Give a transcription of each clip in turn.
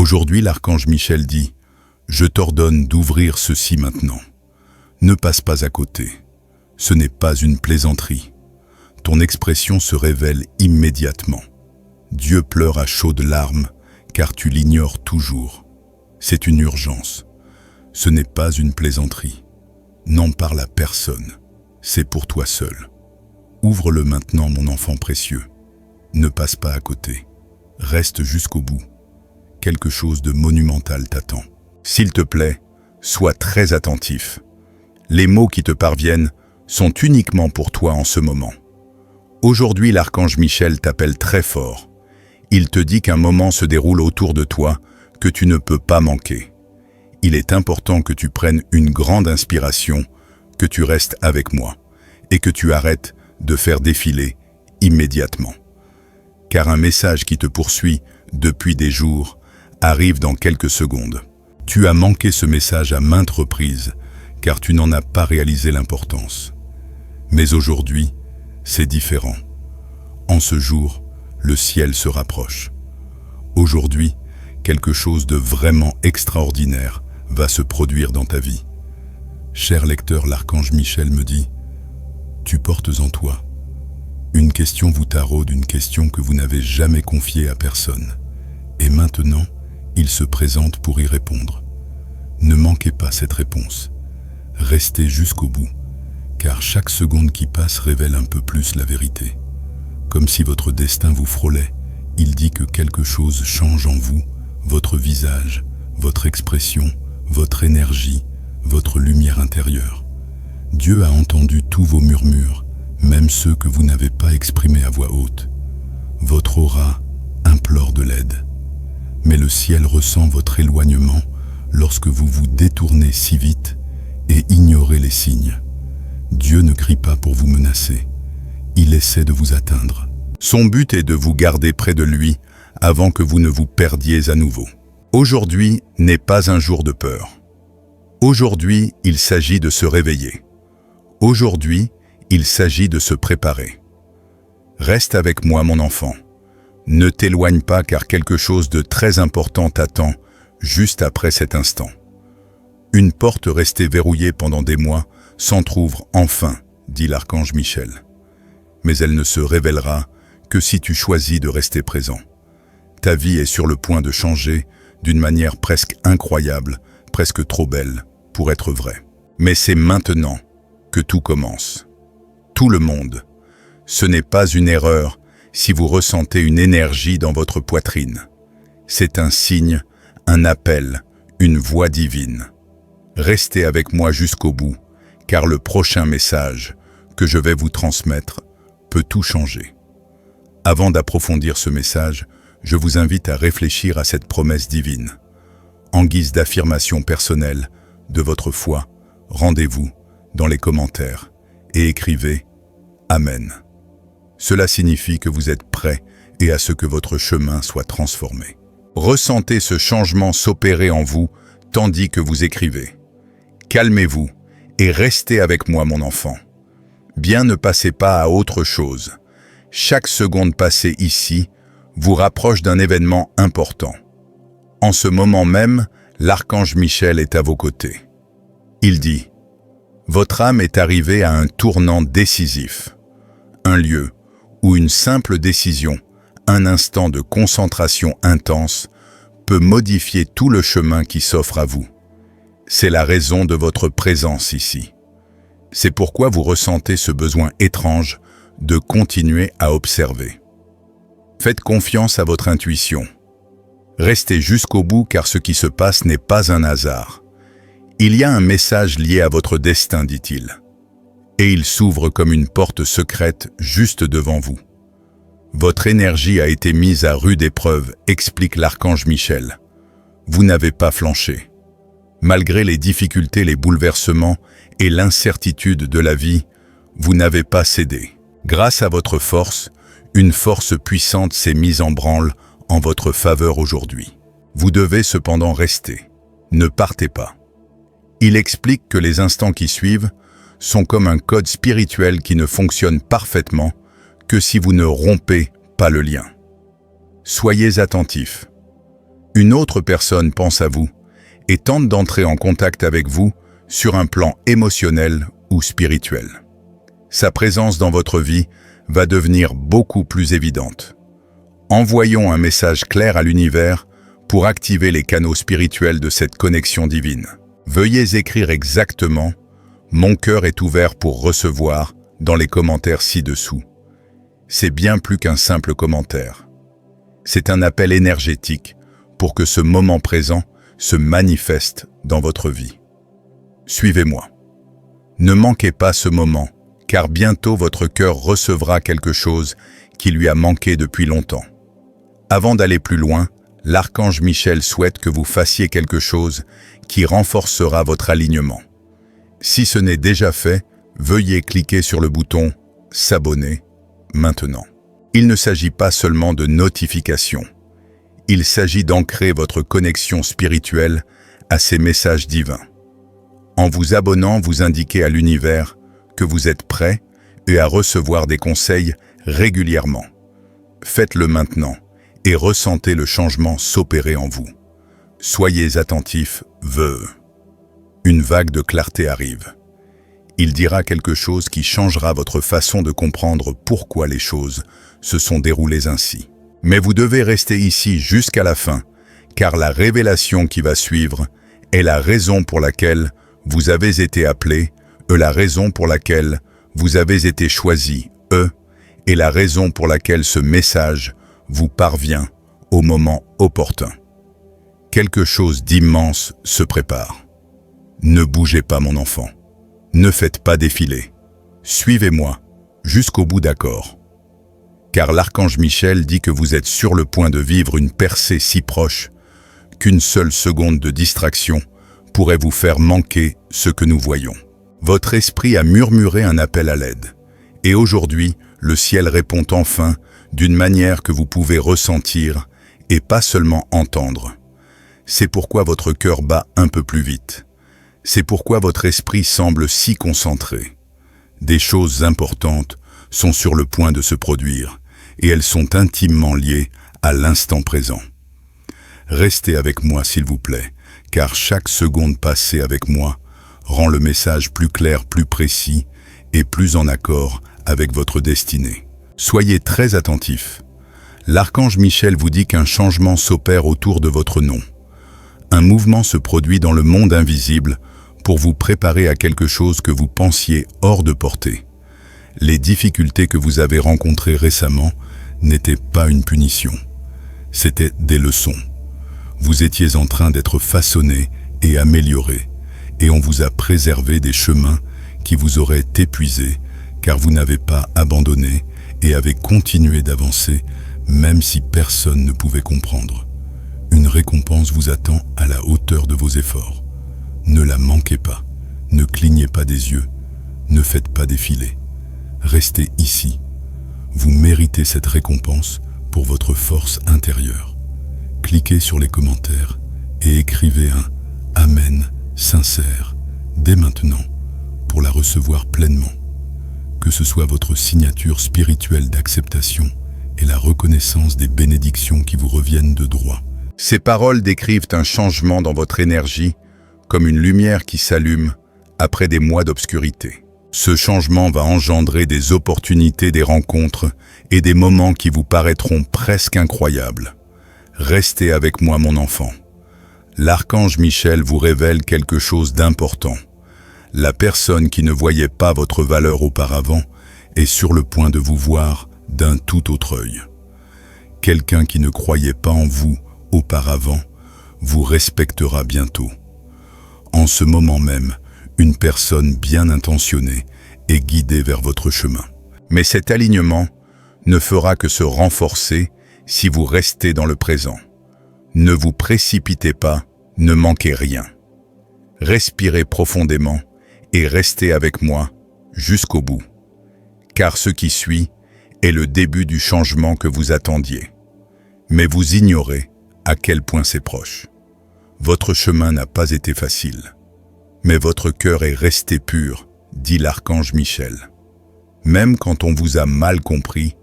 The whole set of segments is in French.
Aujourd'hui, l'archange Michel dit « Je t'ordonne d'ouvrir ceci maintenant. Ne passe pas à côté. Ce n'est pas une plaisanterie. Ton expression se révèle immédiatement. Dieu pleure à chaudes larmes, car tu l'ignores toujours. C'est une urgence. Ce n'est pas une plaisanterie. N'en parle à personne. C'est pour toi seul. Ouvre-le maintenant, mon enfant précieux. Ne passe pas à côté. Reste jusqu'au bout. Quelque chose de monumental t'attend. S'il te plaît, sois très attentif. Les mots qui te parviennent sont uniquement pour toi en ce moment. Aujourd'hui, l'archange Michel t'appelle très fort. Il te dit qu'un moment se déroule autour de toi que tu ne peux pas manquer. Il est important que tu prennes une grande inspiration, que tu restes avec moi et que tu arrêtes de faire défiler immédiatement. Car un message qui te poursuit depuis des jours arrive dans quelques secondes. Tu as manqué ce message à maintes reprises, car tu n'en as pas réalisé l'importance. Mais aujourd'hui, c'est différent. En ce jour, le ciel se rapproche. Aujourd'hui, quelque chose de vraiment extraordinaire va se produire dans ta vie. Cher lecteur, l'archange Michel me dit « Tu portes en toi. Une question vous taraude, une question que vous n'avez jamais confiée à personne. Et maintenant, il se présente pour y répondre. Ne manquez pas cette réponse. Restez jusqu'au bout, car chaque seconde qui passe révèle un peu plus la vérité. Comme si votre destin vous frôlait, il dit que quelque chose change en vous, votre visage, votre expression, votre énergie, votre lumière intérieure. Dieu a entendu tous vos murmures, même ceux que vous n'avez pas exprimés à voix haute. Votre aura implore de l'aide. Mais le ciel ressent votre éloignement lorsque vous vous détournez si vite et ignorez les signes. Dieu ne crie pas pour vous menacer. Il essaie de vous atteindre. Son but est de vous garder près de lui avant que vous ne vous perdiez à nouveau. Aujourd'hui n'est pas un jour de peur. Aujourd'hui, il s'agit de se réveiller. Aujourd'hui, il s'agit de se préparer. Reste avec moi, mon enfant. Ne t'éloigne pas, car quelque chose de très important t'attend juste après cet instant. Une porte restée verrouillée pendant des mois s'entr'ouvre enfin, dit l'archange Michel. Mais elle ne se révélera que si tu choisis de rester présent. Ta vie est sur le point de changer d'une manière presque incroyable, presque trop belle pour être vraie. Mais c'est maintenant que tout commence. Tout le monde. Ce n'est pas une erreur si vous ressentez une énergie dans votre poitrine. C'est un signe, un appel, une voix divine. Restez avec moi jusqu'au bout, car le prochain message que je vais vous transmettre peut tout changer. Avant d'approfondir ce message, je vous invite à réfléchir à cette promesse divine. En guise d'affirmation personnelle de votre foi, rendez-vous dans les commentaires et écrivez « Amen ». Cela signifie que vous êtes prêt et à ce que votre chemin soit transformé. Ressentez ce changement s'opérer en vous tandis que vous écrivez. Calmez-vous et restez avec moi, mon enfant. Bien, ne passez pas à autre chose. Chaque seconde passée ici vous rapproche d'un événement important. En ce moment même, l'archange Michel est à vos côtés. Il dit « Votre âme est arrivée à un tournant décisif. Un lieu où une simple décision, un instant de concentration intense, peut modifier tout le chemin qui s'offre à vous. C'est la raison de votre présence ici. C'est pourquoi vous ressentez ce besoin étrange de continuer à observer. Faites confiance à votre intuition. Restez jusqu'au bout, car ce qui se passe n'est pas un hasard. Il y a un message lié à votre destin, dit-il. Et il s'ouvre comme une porte secrète juste devant vous. Votre énergie a été mise à rude épreuve, explique l'archange Michel. Vous n'avez pas flanché. Malgré les difficultés, les bouleversements et l'incertitude de la vie, vous n'avez pas cédé. Grâce à votre force, une force puissante s'est mise en branle en votre faveur aujourd'hui. Vous devez cependant rester. Ne partez pas. Il explique que les instants qui suivent sont comme un code spirituel qui ne fonctionne parfaitement que si vous ne rompez pas le lien. Soyez attentifs. Une autre personne pense à vous et tente d'entrer en contact avec vous sur un plan émotionnel ou spirituel. Sa présence dans votre vie va devenir beaucoup plus évidente. Envoyons un message clair à l'univers pour activer les canaux spirituels de cette connexion divine. Veuillez écrire exactement « Mon cœur est ouvert pour recevoir » dans les commentaires ci-dessous. C'est bien plus qu'un simple commentaire. C'est un appel énergétique pour que ce moment présent se manifeste dans votre vie. Suivez-moi. Ne manquez pas ce moment, car bientôt votre cœur recevra quelque chose qui lui a manqué depuis longtemps. Avant d'aller plus loin, l'archange Michel souhaite que vous fassiez quelque chose qui renforcera votre alignement. Si ce n'est déjà fait, veuillez cliquer sur le bouton « S'abonner » maintenant. Il ne s'agit pas seulement de notifications. Il s'agit d'ancrer votre connexion spirituelle à ces messages divins. En vous abonnant, vous indiquez à l'univers que vous êtes prêt et à recevoir des conseils régulièrement. Faites-le maintenant et ressentez le changement s'opérer en vous. Soyez attentifs, Une vague de clarté arrive. Il dira quelque chose qui changera votre façon de comprendre pourquoi les choses se sont déroulées ainsi. Mais vous devez rester ici jusqu'à la fin, car la révélation qui va suivre est la raison pour laquelle vous avez été appelé, la raison pour laquelle vous avez été choisi, et la raison pour laquelle ce message vous parvient au moment opportun. Quelque chose d'immense se prépare. Ne bougez pas, mon enfant. Ne faites pas défiler. Suivez-moi jusqu'au bout, d'accord? Car l'archange Michel dit que vous êtes sur le point de vivre une percée si proche qu'une seule seconde de distraction pourrait vous faire manquer ce que nous voyons. Votre esprit a murmuré un appel à l'aide. Et aujourd'hui, le ciel répond enfin d'une manière que vous pouvez ressentir et pas seulement entendre. C'est pourquoi votre cœur bat un peu plus vite. C'est pourquoi votre esprit semble si concentré. Des choses importantes sont sur le point de se produire et elles sont intimement liées à l'instant présent. Restez avec moi, s'il vous plaît, car chaque seconde passée avec moi rend le message plus clair, plus précis et plus en accord avec votre destinée. Soyez très attentifs. L'archange Michel vous dit qu'un changement s'opère autour de votre nom. Un mouvement se produit dans le monde invisible pour vous préparer à quelque chose que vous pensiez hors de portée. Les difficultés que vous avez rencontrées récemment n'étaient pas une punition. C'étaient des leçons. Vous étiez en train d'être façonné et amélioré, et on vous a préservé des chemins qui vous auraient épuisé, car vous n'avez pas abandonné et avez continué d'avancer, même si personne ne pouvait comprendre. Une récompense vous attend à la hauteur de vos efforts. Ne la manquez pas, ne clignez pas des yeux, ne faites pas défiler. Restez ici. Vous méritez cette récompense pour votre force intérieure. Cliquez sur les commentaires et écrivez un « Amen » sincère, dès maintenant, pour la recevoir pleinement. Que ce soit votre signature spirituelle d'acceptation et la reconnaissance des bénédictions qui vous reviennent de droit. Ces paroles décrivent un changement dans votre énergie, comme une lumière qui s'allume après des mois d'obscurité. Ce changement va engendrer des opportunités, des rencontres et des moments qui vous paraîtront presque incroyables. Restez avec moi, mon enfant. L'archange Michel vous révèle quelque chose d'important. La personne qui ne voyait pas votre valeur auparavant est sur le point de vous voir d'un tout autre œil. Quelqu'un qui ne croyait pas en vous auparavant vous respectera bientôt. En ce moment même, une personne bien intentionnée est guidée vers votre chemin. Mais cet alignement ne fera que se renforcer si vous restez dans le présent. Ne vous précipitez pas, ne manquez rien. Respirez profondément et restez avec moi jusqu'au bout. Car ce qui suit est le début du changement que vous attendiez. Mais vous ignorez à quel point c'est proche. Votre chemin n'a pas été facile. Mais votre cœur est resté pur, dit l'archange Michel. Même quand on vous a mal compris,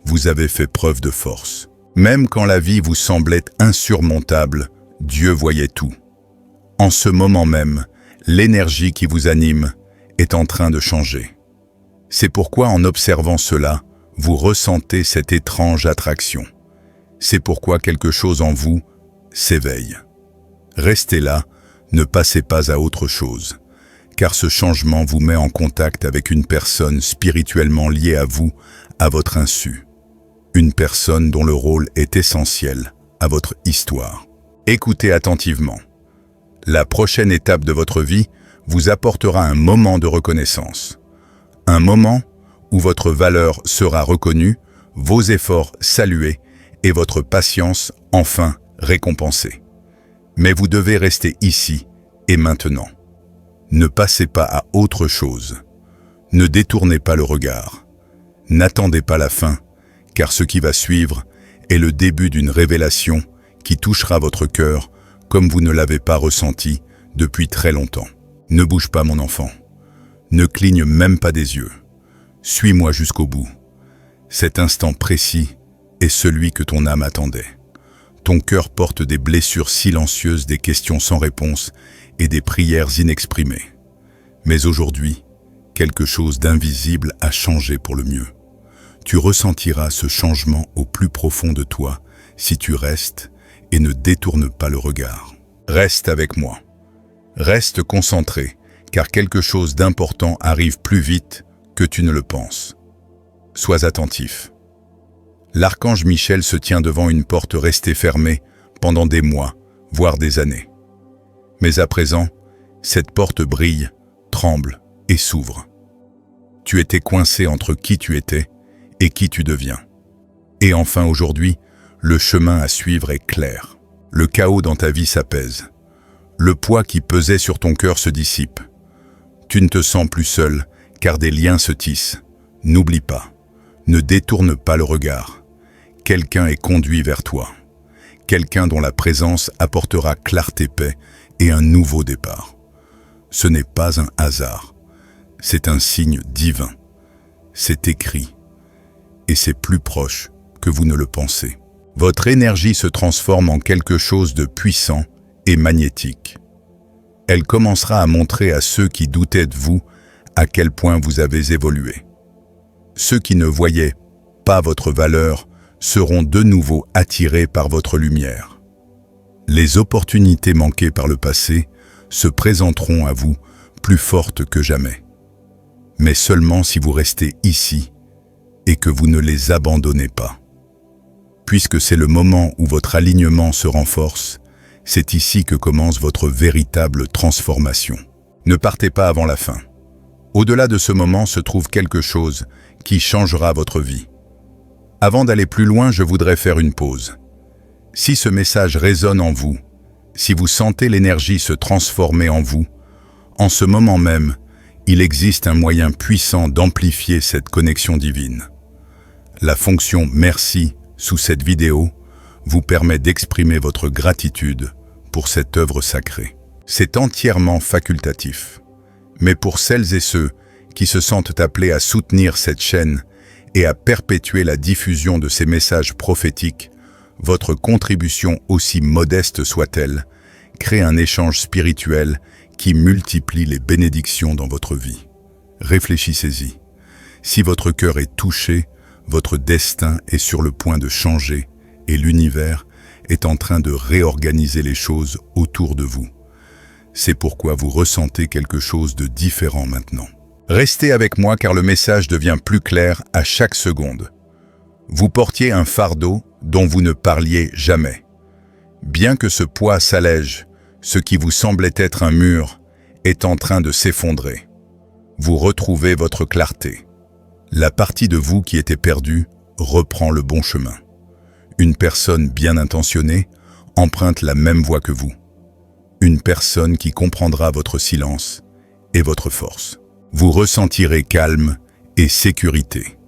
vous avez fait preuve de force. Même quand la vie vous semblait insurmontable, Dieu voyait tout. En ce moment même, l'énergie qui vous anime est en train de changer. C'est pourquoi en observant cela, vous ressentez cette étrange attraction. C'est pourquoi quelque chose en vous s'éveille. Restez là, ne passez pas à autre chose, car ce changement vous met en contact avec une personne spirituellement liée à vous, à votre insu. Une personne dont le rôle est essentiel à votre histoire. Écoutez attentivement. La prochaine étape de votre vie vous apportera un moment de reconnaissance. Un moment où votre valeur sera reconnue, vos efforts salués et votre patience enfin récompensée. Mais vous devez rester ici et maintenant. Ne passez pas à autre chose. Ne détournez pas le regard. N'attendez pas la fin, car ce qui va suivre est le début d'une révélation qui touchera votre cœur comme vous ne l'avez pas ressenti depuis très longtemps. Ne bouge pas, mon enfant. Ne cligne même pas des yeux. Suis-moi jusqu'au bout. Cet instant précis est celui que ton âme attendait. Ton cœur porte des blessures silencieuses, des questions sans réponse et des prières inexprimées. Mais aujourd'hui, quelque chose d'invisible a changé pour le mieux. Tu ressentiras ce changement au plus profond de toi si tu restes et ne détourne pas le regard. Reste avec moi. Reste concentré, car quelque chose d'important arrive plus vite que tu ne le penses. Sois attentif. L'archange Michel se tient devant une porte restée fermée pendant des mois, voire des années. Mais à présent, cette porte brille, tremble et s'ouvre. Tu étais coincé entre qui tu étais et qui tu deviens. Et enfin aujourd'hui, le chemin à suivre est clair. Le chaos dans ta vie s'apaise. Le poids qui pesait sur ton cœur se dissipe. Tu ne te sens plus seul, car des liens se tissent. N'oublie pas, ne détourne pas le regard. Quelqu'un est conduit vers toi. Quelqu'un dont la présence apportera clarté, paix et un nouveau départ. Ce n'est pas un hasard. C'est un signe divin. C'est écrit. Et c'est plus proche que vous ne le pensez. Votre énergie se transforme en quelque chose de puissant et magnétique. Elle commencera à montrer à ceux qui doutaient de vous à quel point vous avez évolué. Ceux qui ne voyaient pas votre valeur seront de nouveau attirés par votre lumière. Les opportunités manquées par le passé se présenteront à vous plus fortes que jamais. Mais seulement si vous restez ici et que vous ne les abandonnez pas. Puisque c'est le moment où votre alignement se renforce, c'est ici que commence votre véritable transformation. Ne partez pas avant la fin. Au-delà de ce moment se trouve quelque chose qui changera votre vie. Avant d'aller plus loin, je voudrais faire une pause. Si ce message résonne en vous, si vous sentez l'énergie se transformer en vous, en ce moment même, il existe un moyen puissant d'amplifier cette connexion divine. La fonction « Merci » sous cette vidéo vous permet d'exprimer votre gratitude pour cette œuvre sacrée. C'est entièrement facultatif. Mais pour celles et ceux qui se sentent appelés à soutenir cette chaîne et à perpétuer la diffusion de ces messages prophétiques, votre contribution, aussi modeste soit-elle, crée un échange spirituel qui multiplie les bénédictions dans votre vie. Réfléchissez-y. Si votre cœur est touché, votre destin est sur le point de changer et l'univers est en train de réorganiser les choses autour de vous. C'est pourquoi vous ressentez quelque chose de différent maintenant. Restez avec moi car le message devient plus clair à chaque seconde. Vous portiez un fardeau dont vous ne parliez jamais. Bien que ce poids s'allège, ce qui vous semblait être un mur est en train de s'effondrer. Vous retrouvez votre clarté. La partie de vous qui était perdue reprend le bon chemin. Une personne bien intentionnée emprunte la même voie que vous. Une personne qui comprendra votre silence et votre force. Vous ressentirez calme et sécurité.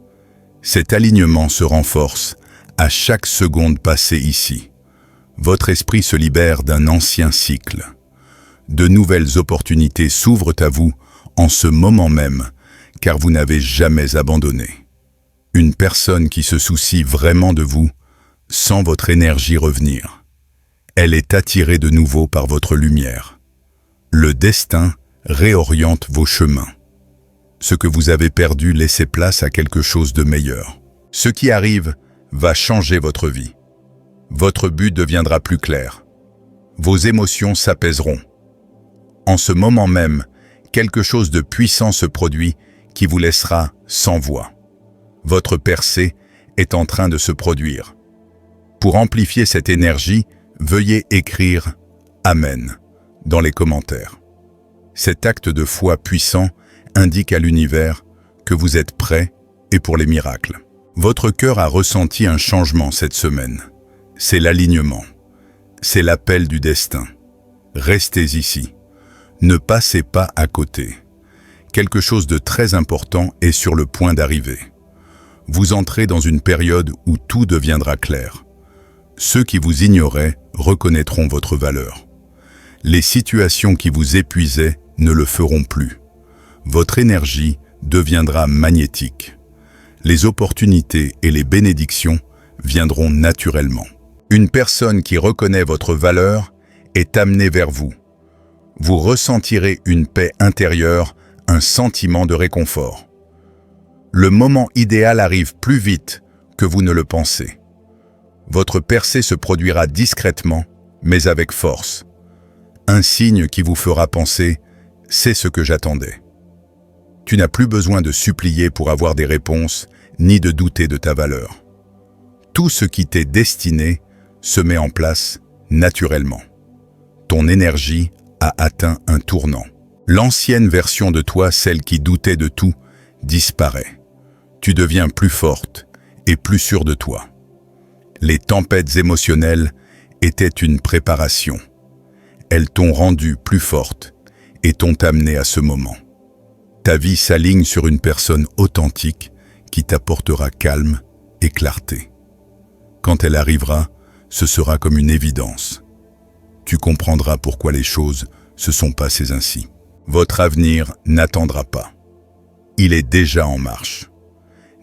Cet alignement se renforce à chaque seconde passée ici. Votre esprit se libère d'un ancien cycle. De nouvelles opportunités s'ouvrent à vous en ce moment même, car vous n'avez jamais abandonné. Une personne qui se soucie vraiment de vous sans votre énergie revenir. Elle est attirée de nouveau par votre lumière. Le destin réoriente vos chemins. Ce que vous avez perdu, laissez place à quelque chose de meilleur. Ce qui arrive va changer votre vie. Votre but deviendra plus clair. Vos émotions s'apaiseront. En ce moment même, quelque chose de puissant se produit qui vous laissera sans voix. Votre percée est en train de se produire. Pour amplifier cette énergie, veuillez écrire « Amen » dans les commentaires. Cet acte de foi puissant indique à l'univers que vous êtes prêt et pour les miracles. Votre cœur a ressenti un changement cette semaine. C'est l'alignement. C'est l'appel du destin. Restez ici. Ne passez pas à côté. Quelque chose de très important est sur le point d'arriver. Vous entrez dans une période où tout deviendra clair. Ceux qui vous ignoraient reconnaîtront votre valeur. Les situations qui vous épuisaient ne le feront plus. Votre énergie deviendra magnétique. Les opportunités et les bénédictions viendront naturellement. Une personne qui reconnaît votre valeur est amenée vers vous. Vous ressentirez une paix intérieure, un sentiment de réconfort. Le moment idéal arrive plus vite que vous ne le pensez. Votre percée se produira discrètement, mais avec force. Un signe qui vous fera penser « c'est ce que j'attendais ». Tu n'as plus besoin de supplier pour avoir des réponses, ni de douter de ta valeur. Tout ce qui t'est destiné se met en place naturellement. Ton énergie a atteint un tournant. L'ancienne version de toi, celle qui doutait de tout, disparaît. Tu deviens plus forte et plus sûre de toi. Les tempêtes émotionnelles étaient une préparation. Elles t'ont rendue plus forte et t'ont amené à ce moment. Ta vie s'aligne sur une personne authentique qui t'apportera calme et clarté. Quand elle arrivera, ce sera comme une évidence. Tu comprendras pourquoi les choses se sont passées ainsi. Votre avenir n'attendra pas. Il est déjà en marche.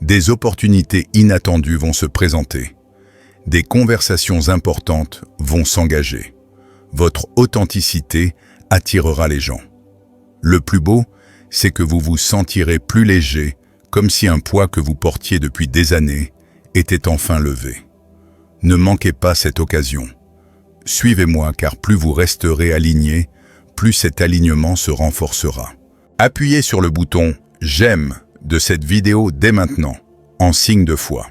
Des opportunités inattendues vont se présenter. Des conversations importantes vont s'engager. Votre authenticité attirera les gens. Le plus beau, c'est que vous vous sentirez plus léger, comme si un poids que vous portiez depuis des années était enfin levé. Ne manquez pas cette occasion. Suivez-moi car plus vous resterez aligné, plus cet alignement se renforcera. Appuyez sur le bouton « J'aime » de cette vidéo dès maintenant, en signe de foi.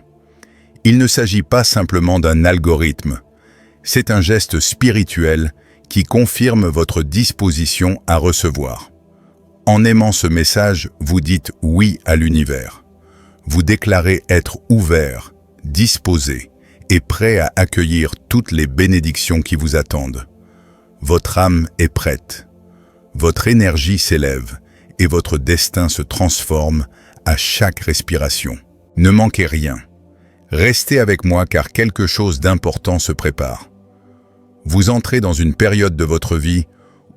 Il ne s'agit pas simplement d'un algorithme, c'est un geste spirituel qui confirme votre disposition à recevoir. En aimant ce message, vous dites oui à l'univers. Vous déclarez être ouvert, disposé et prêt à accueillir toutes les bénédictions qui vous attendent. Votre âme est prête. Votre énergie s'élève et votre destin se transforme à chaque respiration. Ne manquez rien. Restez avec moi car quelque chose d'important se prépare. Vous entrez dans une période de votre vie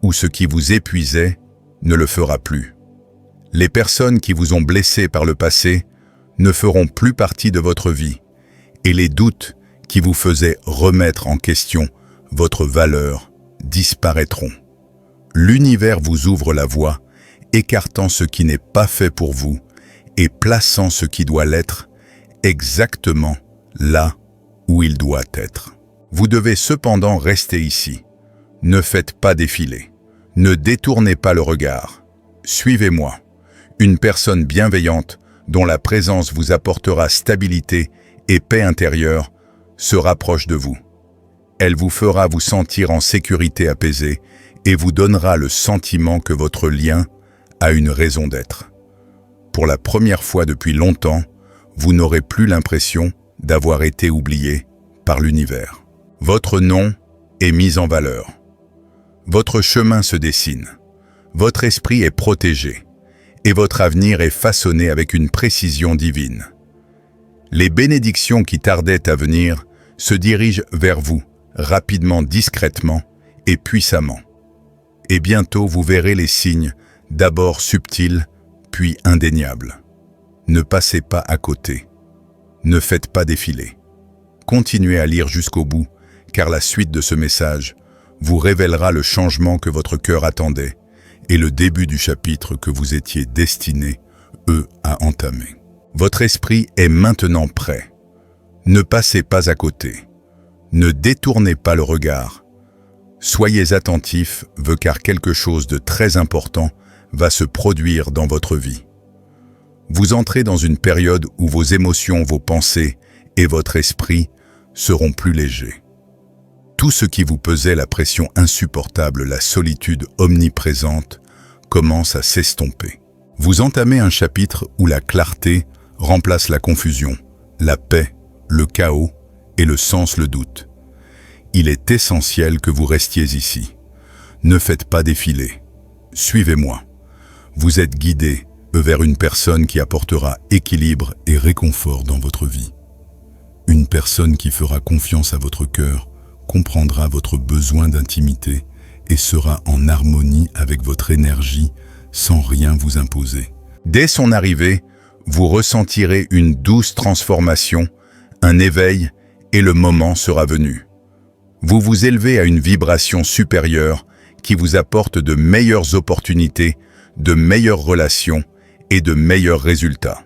où ce qui vous épuisait ne le fera plus. Les personnes qui vous ont blessé par le passé ne feront plus partie de votre vie et les doutes qui vous faisaient remettre en question votre valeur disparaîtront. L'univers vous ouvre la voie, écartant ce qui n'est pas fait pour vous et plaçant ce qui doit l'être exactement là où il doit être. Vous devez cependant rester ici. Ne faites pas défiler. Ne détournez pas le regard. Suivez-moi. Une personne bienveillante, dont la présence vous apportera stabilité et paix intérieure, se rapproche de vous. Elle vous fera vous sentir en sécurité apaisée et vous donnera le sentiment que votre lien a une raison d'être. Pour la première fois depuis longtemps, vous n'aurez plus l'impression d'avoir été oublié par l'univers. Votre nom est mis en valeur. Votre chemin se dessine. Votre esprit est protégé et votre avenir est façonné avec une précision divine. Les bénédictions qui tardaient à venir se dirigent vers vous, rapidement, discrètement et puissamment. Et bientôt vous verrez les signes, d'abord subtils, puis indéniables. Ne passez pas à côté. Ne faites pas défiler. Continuez à lire jusqu'au bout, car la suite de ce message vous révélera le changement que votre cœur attendait et le début du chapitre que vous étiez destiné, à entamer. Votre esprit est maintenant prêt. Ne passez pas à côté. Ne détournez pas le regard. Soyez attentifs, car quelque chose de très important va se produire dans votre vie. Vous entrez dans une période où vos émotions, vos pensées et votre esprit seront plus légers. Tout ce qui vous pesait, la pression insupportable, la solitude omniprésente, commence à s'estomper. Vous entamez un chapitre où la clarté remplace la confusion, la paix, le chaos et le sens, le doute. Il est essentiel que vous restiez ici. Ne faites pas défiler. Suivez-moi. Vous êtes guidé vers une personne qui apportera équilibre et réconfort dans votre vie. Une personne qui fera confiance à votre cœur, comprendra votre besoin d'intimité et sera en harmonie avec votre énergie sans rien vous imposer. Dès son arrivée, vous ressentirez une douce transformation, un éveil et le moment sera venu. Vous vous élevez à une vibration supérieure qui vous apporte de meilleures opportunités, de meilleures relations et de meilleurs résultats.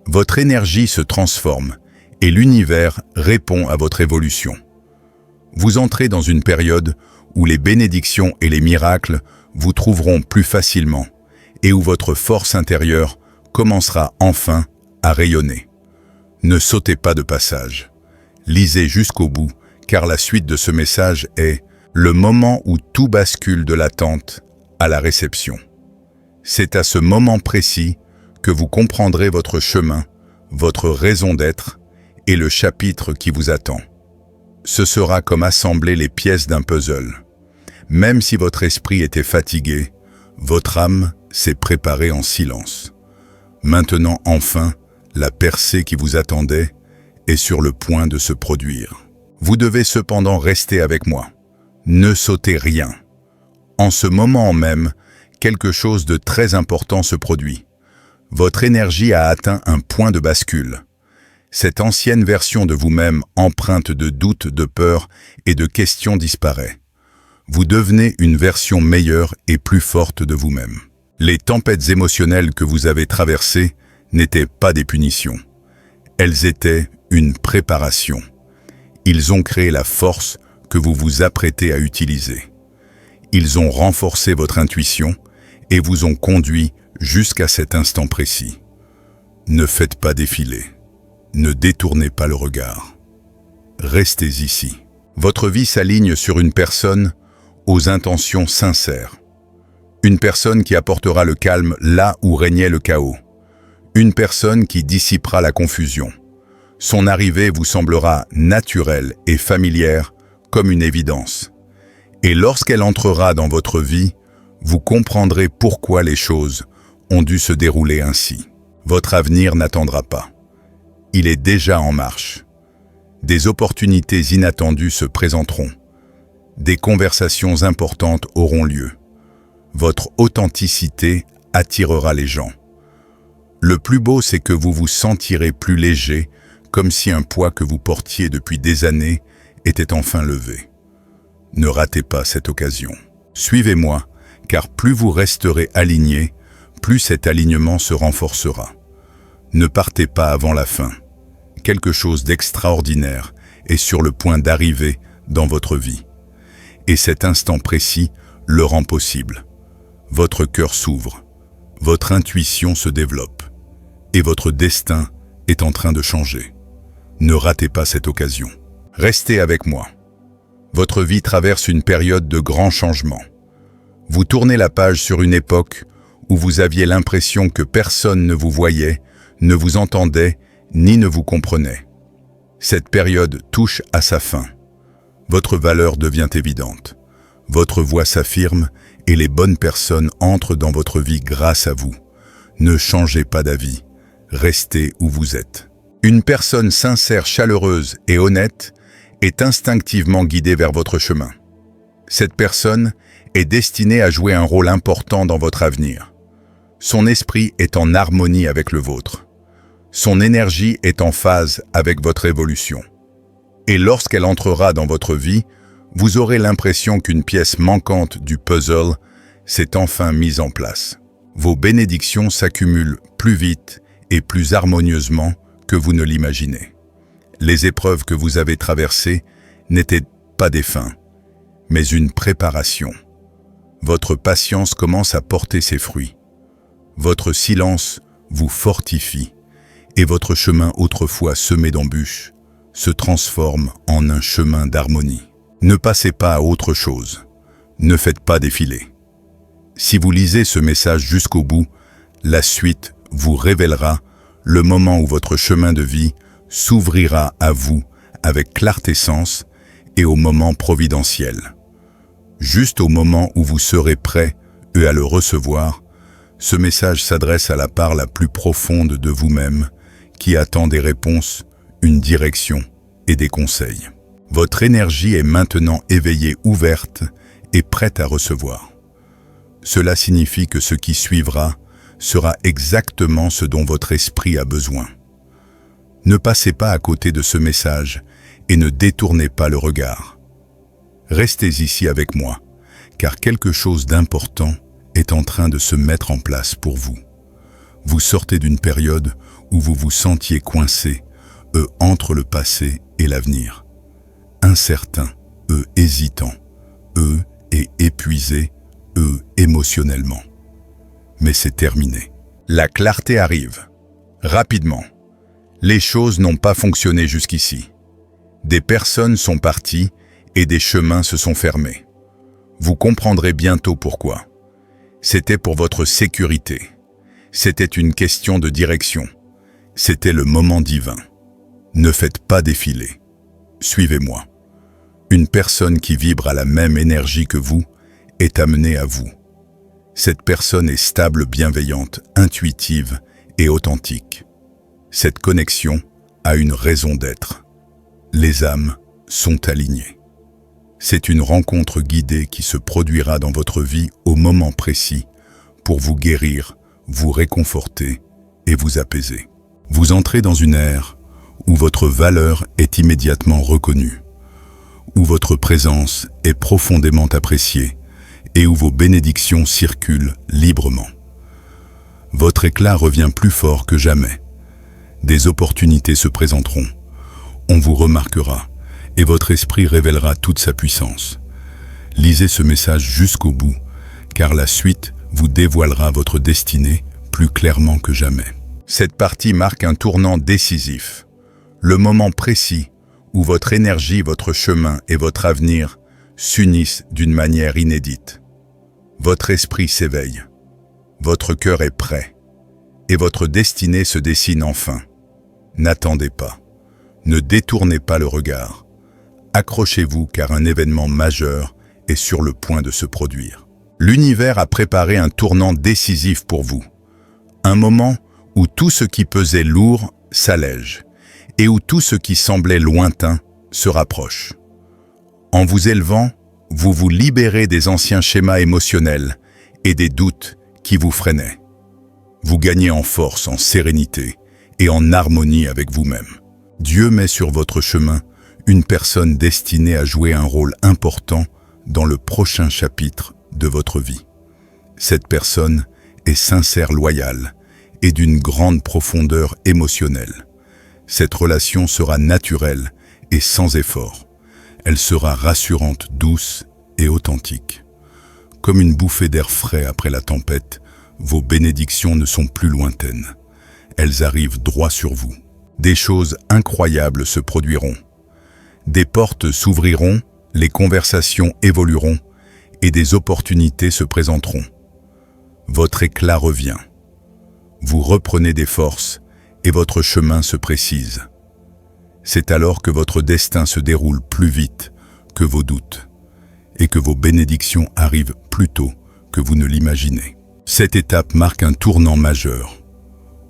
Votre énergie se transforme et l'univers répond à votre évolution. Vous entrez dans une période où les bénédictions et les miracles vous trouveront plus facilement et où votre force intérieure commencera enfin à rayonner. Ne sautez pas de passage. Lisez jusqu'au bout, car la suite de ce message est le moment où tout bascule de l'attente à la réception. C'est à ce moment précis que vous comprendrez votre chemin, votre raison d'être et le chapitre qui vous attend. Ce sera comme assembler les pièces d'un puzzle. Même si votre esprit était fatigué, votre âme s'est préparée en silence. Maintenant, enfin, la percée qui vous attendait est sur le point de se produire. Vous devez cependant rester avec moi. Ne sautez rien. En ce moment même, quelque chose de très important se produit. Votre énergie a atteint un point de bascule. Cette ancienne version de vous-même, empreinte de doutes, de peur et de questions disparaît. Vous devenez une version meilleure et plus forte de vous-même. Les tempêtes émotionnelles que vous avez traversées n'étaient pas des punitions. Elles étaient une préparation. Ils ont créé la force que vous vous apprêtez à utiliser. Ils ont renforcé votre intuition et vous ont conduit jusqu'à cet instant précis. Ne faites pas défiler. Ne détournez pas le regard. Restez ici. Votre vie s'aligne sur une personne aux intentions sincères. Une personne qui apportera le calme là où régnait le chaos. Une personne qui dissipera la confusion. Son arrivée vous semblera naturelle et familière comme une évidence. Et lorsqu'elle entrera dans votre vie, vous comprendrez pourquoi les choses ont dû se dérouler ainsi. Votre avenir n'attendra pas. Il est déjà en marche. Des opportunités inattendues se présenteront. Des conversations importantes auront lieu. Votre authenticité attirera les gens. Le plus beau, c'est que vous vous sentirez plus léger, comme si un poids que vous portiez depuis des années était enfin levé. Ne ratez pas cette occasion. Suivez-moi, car plus vous resterez aligné, plus cet alignement se renforcera. Ne partez pas avant la fin. Quelque chose d'extraordinaire est sur le point d'arriver dans votre vie. Et cet instant précis le rend possible. Votre cœur s'ouvre, votre intuition se développe, et votre destin est en train de changer. Ne ratez pas cette occasion. Restez avec moi. Votre vie traverse une période de grands changements. Vous tournez la page sur une époque où vous aviez l'impression que personne ne vous voyait, ne vous entendait, ni ne vous comprenait. Cette période touche à sa fin. Votre valeur devient évidente. Votre voix s'affirme et les bonnes personnes entrent dans votre vie grâce à vous. Ne changez pas d'avis. Restez où vous êtes. Une personne sincère, chaleureuse et honnête est instinctivement guidée vers votre chemin. Cette personne est destinée à jouer un rôle important dans votre avenir. Son esprit est en harmonie avec le vôtre. Son énergie est en phase avec votre évolution. Et lorsqu'elle entrera dans votre vie, vous aurez l'impression qu'une pièce manquante du puzzle s'est enfin mise en place. Vos bénédictions s'accumulent plus vite et plus harmonieusement que vous ne l'imaginez. Les épreuves que vous avez traversées n'étaient pas des fins, mais une préparation. Votre patience commence à porter ses fruits. Votre silence vous fortifie et votre chemin autrefois semé d'embûches se transforme en un chemin d'harmonie. Ne passez pas à autre chose. Ne faites pas défiler. Si vous lisez ce message jusqu'au bout, la suite vous révélera le moment où votre chemin de vie s'ouvrira à vous avec clarté sens et au moment providentiel. Juste au moment où vous serez prêt à le recevoir, ce message s'adresse à la part la plus profonde de vous-même qui attend des réponses, une direction et des conseils. Votre énergie est maintenant éveillée, ouverte et prête à recevoir. Cela signifie que ce qui suivra sera exactement ce dont votre esprit a besoin. Ne passez pas à côté de ce message et ne détournez pas le regard. Restez ici avec moi, car quelque chose d'important est en train de se mettre en place pour vous. Vous sortez d'une période où vous vous sentiez coincé, entre le passé et l'avenir. Incertain, hésitant, et épuisé, émotionnellement. Mais c'est terminé. La clarté arrive. Rapidement. Les choses n'ont pas fonctionné jusqu'ici. Des personnes sont parties et des chemins se sont fermés. Vous comprendrez bientôt pourquoi. C'était pour votre sécurité. C'était une question de direction. C'était le moment divin. Ne faites pas défiler. Suivez-moi. Une personne qui vibre à la même énergie que vous est amenée à vous. Cette personne est stable, bienveillante, intuitive et authentique. Cette connexion a une raison d'être. Les âmes sont alignées. C'est une rencontre guidée qui se produira dans votre vie au moment précis pour vous guérir, vous réconforter et vous apaiser. Vous entrez dans une ère où votre valeur est immédiatement reconnue, où votre présence est profondément appréciée et où vos bénédictions circulent librement. Votre éclat revient plus fort que jamais. Des opportunités se présenteront. On vous remarquera et votre esprit révélera toute sa puissance. Lisez ce message jusqu'au bout, car la suite vous dévoilera votre destinée plus clairement que jamais. Cette partie marque un tournant décisif, le moment précis où votre énergie, votre chemin et votre avenir s'unissent d'une manière inédite. Votre esprit s'éveille, votre cœur est prêt, et votre destinée se dessine enfin. N'attendez pas, ne détournez pas le regard. Accrochez-vous car un événement majeur est sur le point de se produire. L'univers a préparé un tournant décisif pour vous. Un moment où tout ce qui pesait lourd s'allège et où tout ce qui semblait lointain se rapproche. En vous élevant, vous vous libérez des anciens schémas émotionnels et des doutes qui vous freinaient. Vous gagnez en force, en sérénité et en harmonie avec vous-même. Dieu met sur votre chemin une personne destinée à jouer un rôle important dans le prochain chapitre de votre vie. Cette personne est sincère, loyale et d'une grande profondeur émotionnelle. Cette relation sera naturelle et sans effort. Elle sera rassurante, douce et authentique. Comme une bouffée d'air frais après la tempête, vos bénédictions ne sont plus lointaines. Elles arrivent droit sur vous. Des choses incroyables se produiront. Des portes s'ouvriront, les conversations évolueront et des opportunités se présenteront. Votre éclat revient. Vous reprenez des forces et votre chemin se précise. C'est alors que votre destin se déroule plus vite que vos doutes et que vos bénédictions arrivent plus tôt que vous ne l'imaginez. Cette étape marque un tournant majeur.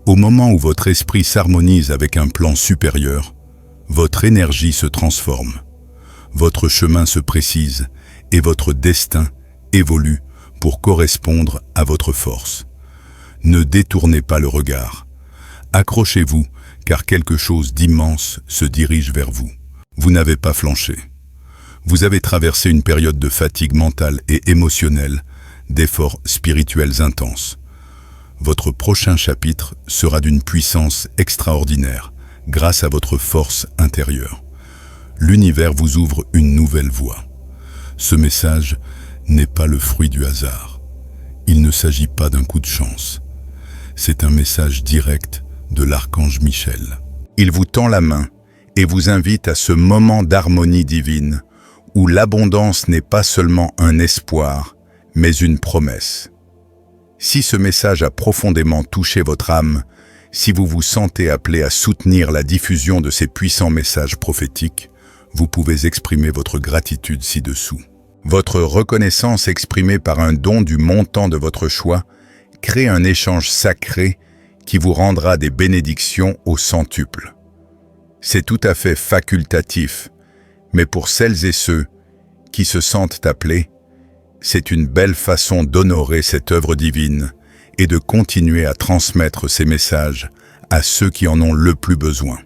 Au moment où votre esprit s'harmonise avec un plan supérieur, votre énergie se transforme, votre chemin se précise et votre destin évolue pour correspondre à votre force. Ne détournez pas le regard. Accrochez-vous, car quelque chose d'immense se dirige vers vous. Vous n'avez pas flanché. Vous avez traversé une période de fatigue mentale et émotionnelle, d'efforts spirituels intenses. Votre prochain chapitre sera d'une puissance extraordinaire, grâce à votre force intérieure. L'univers vous ouvre une nouvelle voie. Ce message n'est pas le fruit du hasard. Il ne s'agit pas d'un coup de chance. C'est un message direct de l'archange Michel. Il vous tend la main et vous invite à ce moment d'harmonie divine où l'abondance n'est pas seulement un espoir, mais une promesse. Si ce message a profondément touché votre âme, si vous vous sentez appelé à soutenir la diffusion de ces puissants messages prophétiques, vous pouvez exprimer votre gratitude ci-dessous. Votre reconnaissance exprimée par un don du montant de votre choix crée un échange sacré qui vous rendra des bénédictions au centuple. C'est tout à fait facultatif, mais pour celles et ceux qui se sentent appelés, c'est une belle façon d'honorer cette œuvre divine et de continuer à transmettre ces messages à ceux qui en ont le plus besoin.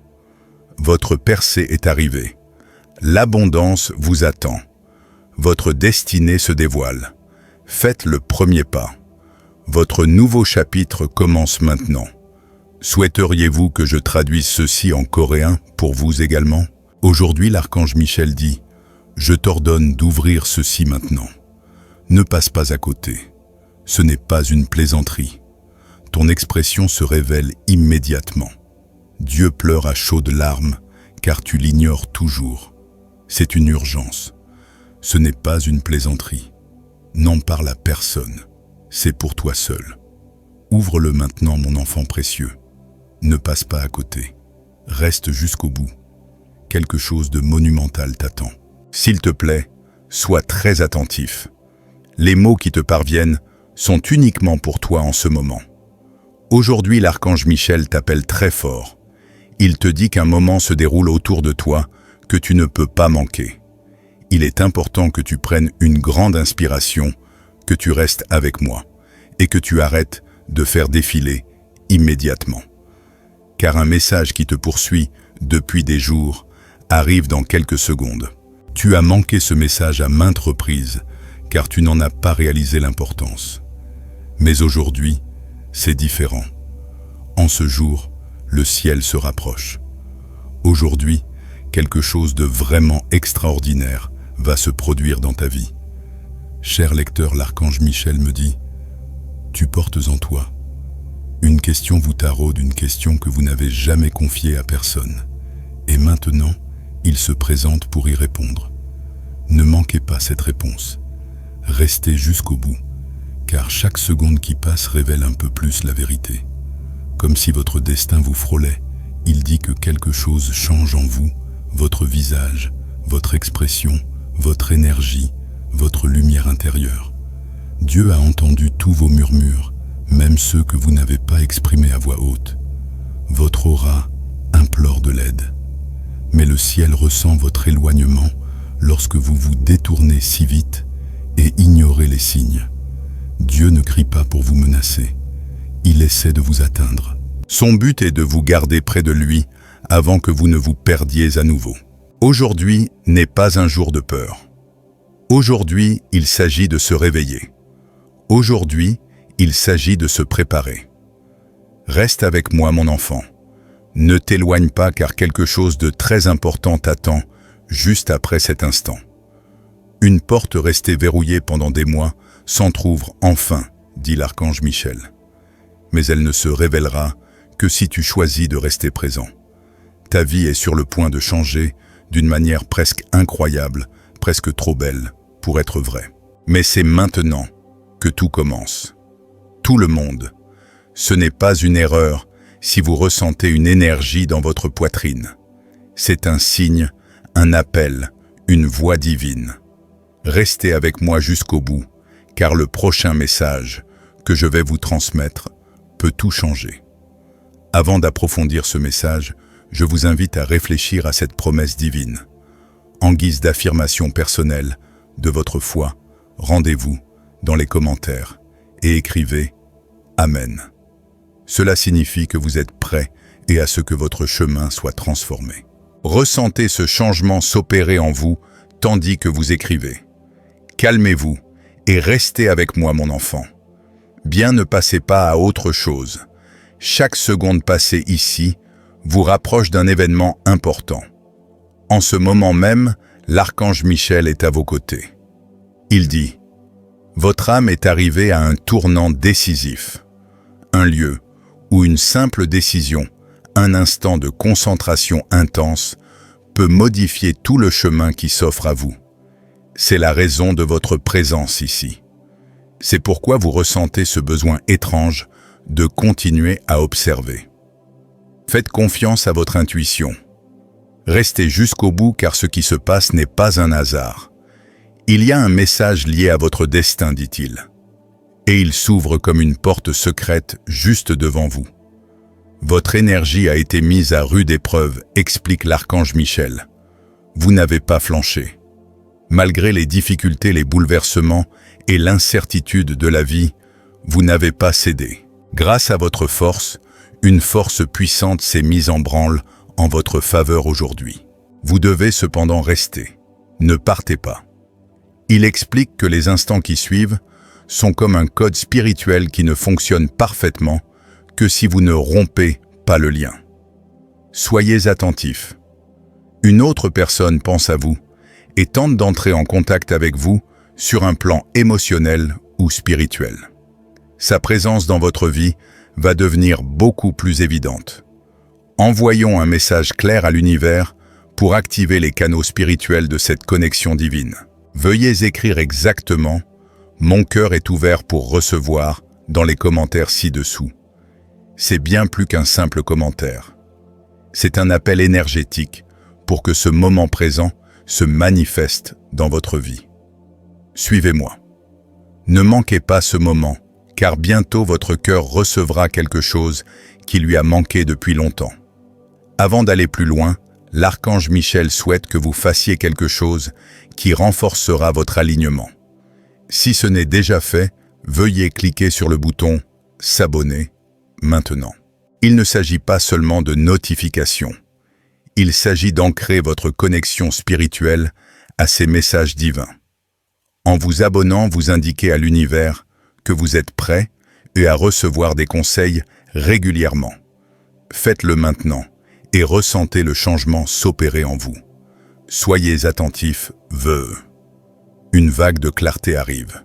Votre percée est arrivée. L'abondance vous attend. Votre destinée se dévoile. Faites le premier pas. Votre nouveau chapitre commence maintenant. Souhaiteriez-vous que je traduise ceci en coréen pour vous également? Aujourd'hui, l'archange Michel dit « Je t'ordonne d'ouvrir ceci maintenant. Ne passe pas à côté. Ce n'est pas une plaisanterie. Ton expression se révèle immédiatement. Dieu pleure à chaudes larmes, car tu l'ignores toujours. C'est une urgence. Ce n'est pas une plaisanterie. N'en parle à personne. C'est pour toi seul. Ouvre-le maintenant, mon enfant précieux. Ne passe pas à côté. Reste jusqu'au bout. Quelque chose de monumental t'attend. S'il te plaît, sois très attentif. Les mots qui te parviennent sont uniquement pour toi en ce moment. Aujourd'hui, l'archange Michel t'appelle très fort. Il te dit qu'un moment se déroule autour de toi que tu ne peux pas manquer. Il est important que tu prennes une grande inspiration, que tu restes avec moi et que tu arrêtes de faire défiler immédiatement. Car un message qui te poursuit depuis des jours arrive dans quelques secondes. Tu as manqué ce message à maintes reprises, car tu n'en as pas réalisé l'importance. Mais aujourd'hui, c'est différent. En ce jour, le ciel se rapproche. Aujourd'hui, quelque chose de vraiment extraordinaire va se produire dans ta vie. Cher lecteur, l'archange Michel me dit « Tu portes en toi. Une question vous taraude, une question que vous n'avez jamais confiée à personne. Et maintenant, il se présente pour y répondre. Ne manquez pas cette réponse. Restez jusqu'au bout, car chaque seconde qui passe révèle un peu plus la vérité. Comme si votre destin vous frôlait, il dit que quelque chose change en vous, votre visage, votre expression, votre énergie, votre lumière intérieure. Dieu a entendu tous vos murmures, même ceux que vous n'avez pas exprimés à voix haute. Votre aura implore de l'aide. Mais le ciel ressent votre éloignement lorsque vous vous détournez si vite et ignorez les signes. Dieu ne crie pas pour vous menacer. Il essaie de vous atteindre. Son but est de vous garder près de lui avant que vous ne vous perdiez à nouveau. Aujourd'hui n'est pas un jour de peur. Aujourd'hui, il s'agit de se réveiller. Aujourd'hui, il s'agit de se préparer. Reste avec moi, mon enfant. Ne t'éloigne pas car quelque chose de très important t'attend juste après cet instant. Une porte restée verrouillée pendant des mois s'entr'ouvre enfin, dit l'archange Michel. Mais elle ne se révélera que si tu choisis de rester présent. Ta vie est sur le point de changer d'une manière presque incroyable, presque trop belle pour être vraie. Mais c'est maintenant que tout commence. Tout le monde. Ce n'est pas une erreur si vous ressentez une énergie dans votre poitrine. C'est un signe, un appel, une voix divine. Restez avec moi jusqu'au bout, car le prochain message que je vais vous transmettre peut tout changer. Avant d'approfondir ce message, je vous invite à réfléchir à cette promesse divine. En guise d'affirmation personnelle de votre foi, rendez-vous dans les commentaires et écrivez « Amen ». Cela signifie que vous êtes prêt et à ce que votre chemin soit transformé. Ressentez ce changement s'opérer en vous tandis que vous écrivez. Calmez-vous et restez avec moi, mon enfant. Bien, ne passez pas à autre chose. Chaque seconde passée ici vous rapproche d'un événement important. En ce moment même, l'archange Michel est à vos côtés. Il dit: votre âme est arrivée à un tournant décisif. Un lieu où une simple décision, un instant de concentration intense, peut modifier tout le chemin qui s'offre à vous. C'est la raison de votre présence ici. C'est pourquoi vous ressentez ce besoin étrange de continuer à observer. Faites confiance à votre intuition. Restez jusqu'au bout car ce qui se passe n'est pas un hasard. Il y a un message lié à votre destin, dit-il. Et il s'ouvre comme une porte secrète juste devant vous. Votre énergie a été mise à rude épreuve, explique l'archange Michel. Vous n'avez pas flanché. Malgré les difficultés, les bouleversements et l'incertitude de la vie, vous n'avez pas cédé. Grâce à votre force, une force puissante s'est mise en branle en votre faveur aujourd'hui. Vous devez cependant rester. Ne partez pas. Il explique que les instants qui suivent sont comme un code spirituel qui ne fonctionne parfaitement que si vous ne rompez pas le lien. Soyez attentifs. Une autre personne pense à vous et tente d'entrer en contact avec vous sur un plan émotionnel ou spirituel. Sa présence dans votre vie va devenir beaucoup plus évidente. Envoyons un message clair à l'univers pour activer les canaux spirituels de cette connexion divine. Veuillez écrire exactement « Mon cœur est ouvert pour recevoir » dans les commentaires ci-dessous. C'est bien plus qu'un simple commentaire. C'est un appel énergétique pour que ce moment présent se manifeste dans votre vie. Suivez-moi. Ne manquez pas ce moment, car bientôt votre cœur recevra quelque chose qui lui a manqué depuis longtemps. Avant d'aller plus loin, l'archange Michel souhaite que vous fassiez quelque chose qui renforcera votre alignement. Si ce n'est déjà fait, veuillez cliquer sur le bouton « S'abonner » maintenant. Il ne s'agit pas seulement de notifications. Il s'agit d'ancrer votre connexion spirituelle à ces messages divins. En vous abonnant, vous indiquez à l'univers que vous êtes prêt et à recevoir des conseils régulièrement. Faites-le maintenant et ressentez le changement s'opérer en vous. Soyez attentifs, Une vague de clarté arrive.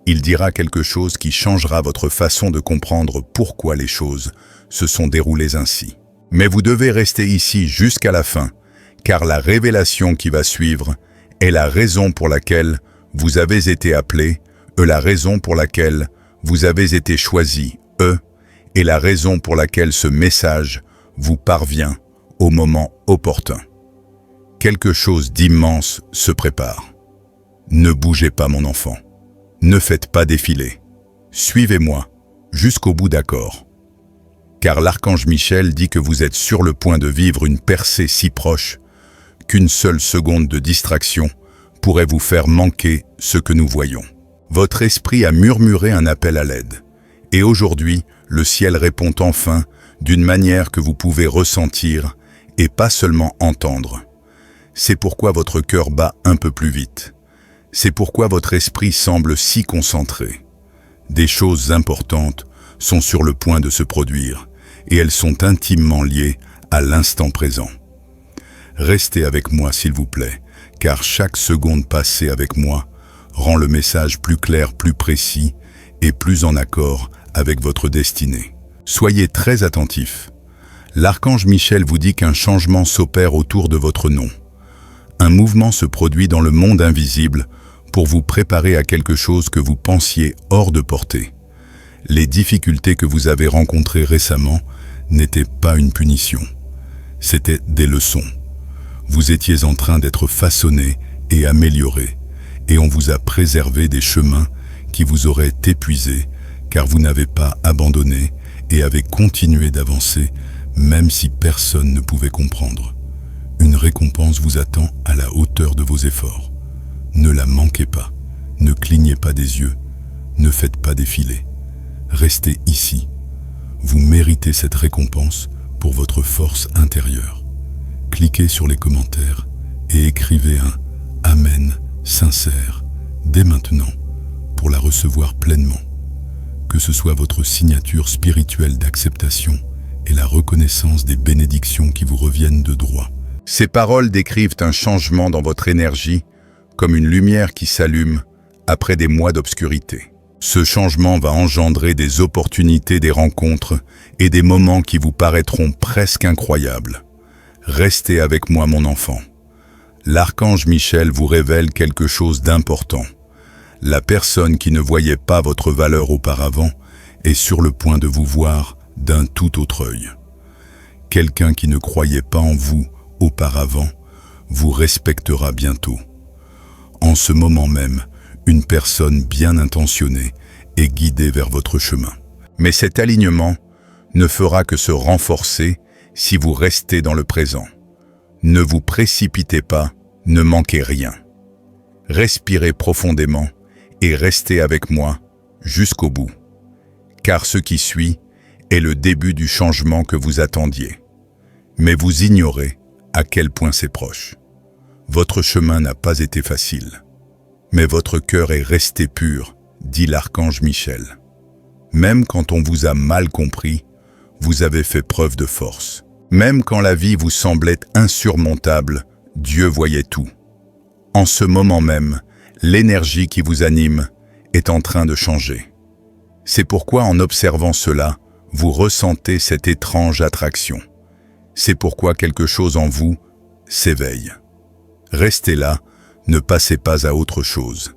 Il dira quelque chose qui changera votre façon de comprendre pourquoi les choses se sont déroulées ainsi. Mais vous devez rester ici jusqu'à la fin, car la révélation qui va suivre est la raison pour laquelle vous avez été appelé, la raison pour laquelle vous avez été choisi, et la raison pour laquelle ce message vous parvient au moment opportun. Quelque chose d'immense se prépare. Ne bougez pas, mon enfant. Ne faites pas défiler. Suivez-moi jusqu'au bout, d'accord? Car l'archange Michel dit que vous êtes sur le point de vivre une percée si proche qu'une seule seconde de distraction pourrait vous faire manquer ce que nous voyons. Votre esprit a murmuré un appel à l'aide. Et aujourd'hui, le ciel répond enfin d'une manière que vous pouvez ressentir et pas seulement entendre. C'est pourquoi votre cœur bat un peu plus vite. C'est pourquoi votre esprit semble si concentré. Des choses importantes sont sur le point de se produire et elles sont intimement liées à l'instant présent. Restez avec moi s'il vous plaît, car chaque seconde passée avec moi rend le message plus clair, plus précis et plus en accord avec votre destinée. Soyez très attentifs. L'archange Michel vous dit qu'un changement s'opère autour de votre nom. Un mouvement se produit dans le monde invisible pour vous préparer à quelque chose que vous pensiez hors de portée. Les difficultés que vous avez rencontrées récemment n'étaient pas une punition. C'étaient des leçons. Vous étiez en train d'être façonné et amélioré, et on vous a préservé des chemins qui vous auraient épuisé, car vous n'avez pas abandonné et avez continué d'avancer, même si personne ne pouvait comprendre. Une récompense vous attend à la hauteur de vos efforts. Ne la manquez pas, ne clignez pas des yeux, ne faites pas défiler. Restez ici. Vous méritez cette récompense pour votre force intérieure. cliquez sur les commentaires et écrivez un Amen sincère dès maintenant pour la recevoir pleinement. Que ce soit votre signature spirituelle d'acceptation et la reconnaissance des bénédictions qui vous reviennent de droit. Ces paroles décrivent un changement dans votre énergie, comme une lumière qui s'allume après des mois d'obscurité. Ce changement va engendrer des opportunités, des rencontres et des moments qui vous paraîtront presque incroyables. Restez avec moi, mon enfant. L'archange Michel vous révèle quelque chose d'important. La personne qui ne voyait pas votre valeur auparavant est sur le point de vous voir d'un tout autre œil. Quelqu'un qui ne croyait pas en vous auparavant vous respectera bientôt. En ce moment même, une personne bien intentionnée est guidée vers votre chemin. Mais cet alignement ne fera que se renforcer si vous restez dans le présent. Ne vous précipitez pas, ne manquez rien. Respirez profondément et restez avec moi jusqu'au bout. Car ce qui suit est le début du changement que vous attendiez. Mais vous ignorez à quel point c'est proche. Votre chemin n'a pas été facile. Mais votre cœur est resté pur, dit l'archange Michel. Même quand on vous a mal compris, vous avez fait preuve de force. Même quand la vie vous semblait insurmontable, Dieu voyait tout. En ce moment même, l'énergie qui vous anime est en train de changer. C'est pourquoi en observant cela, vous ressentez cette étrange attraction. C'est pourquoi quelque chose en vous s'éveille. Restez là, ne passez pas à autre chose,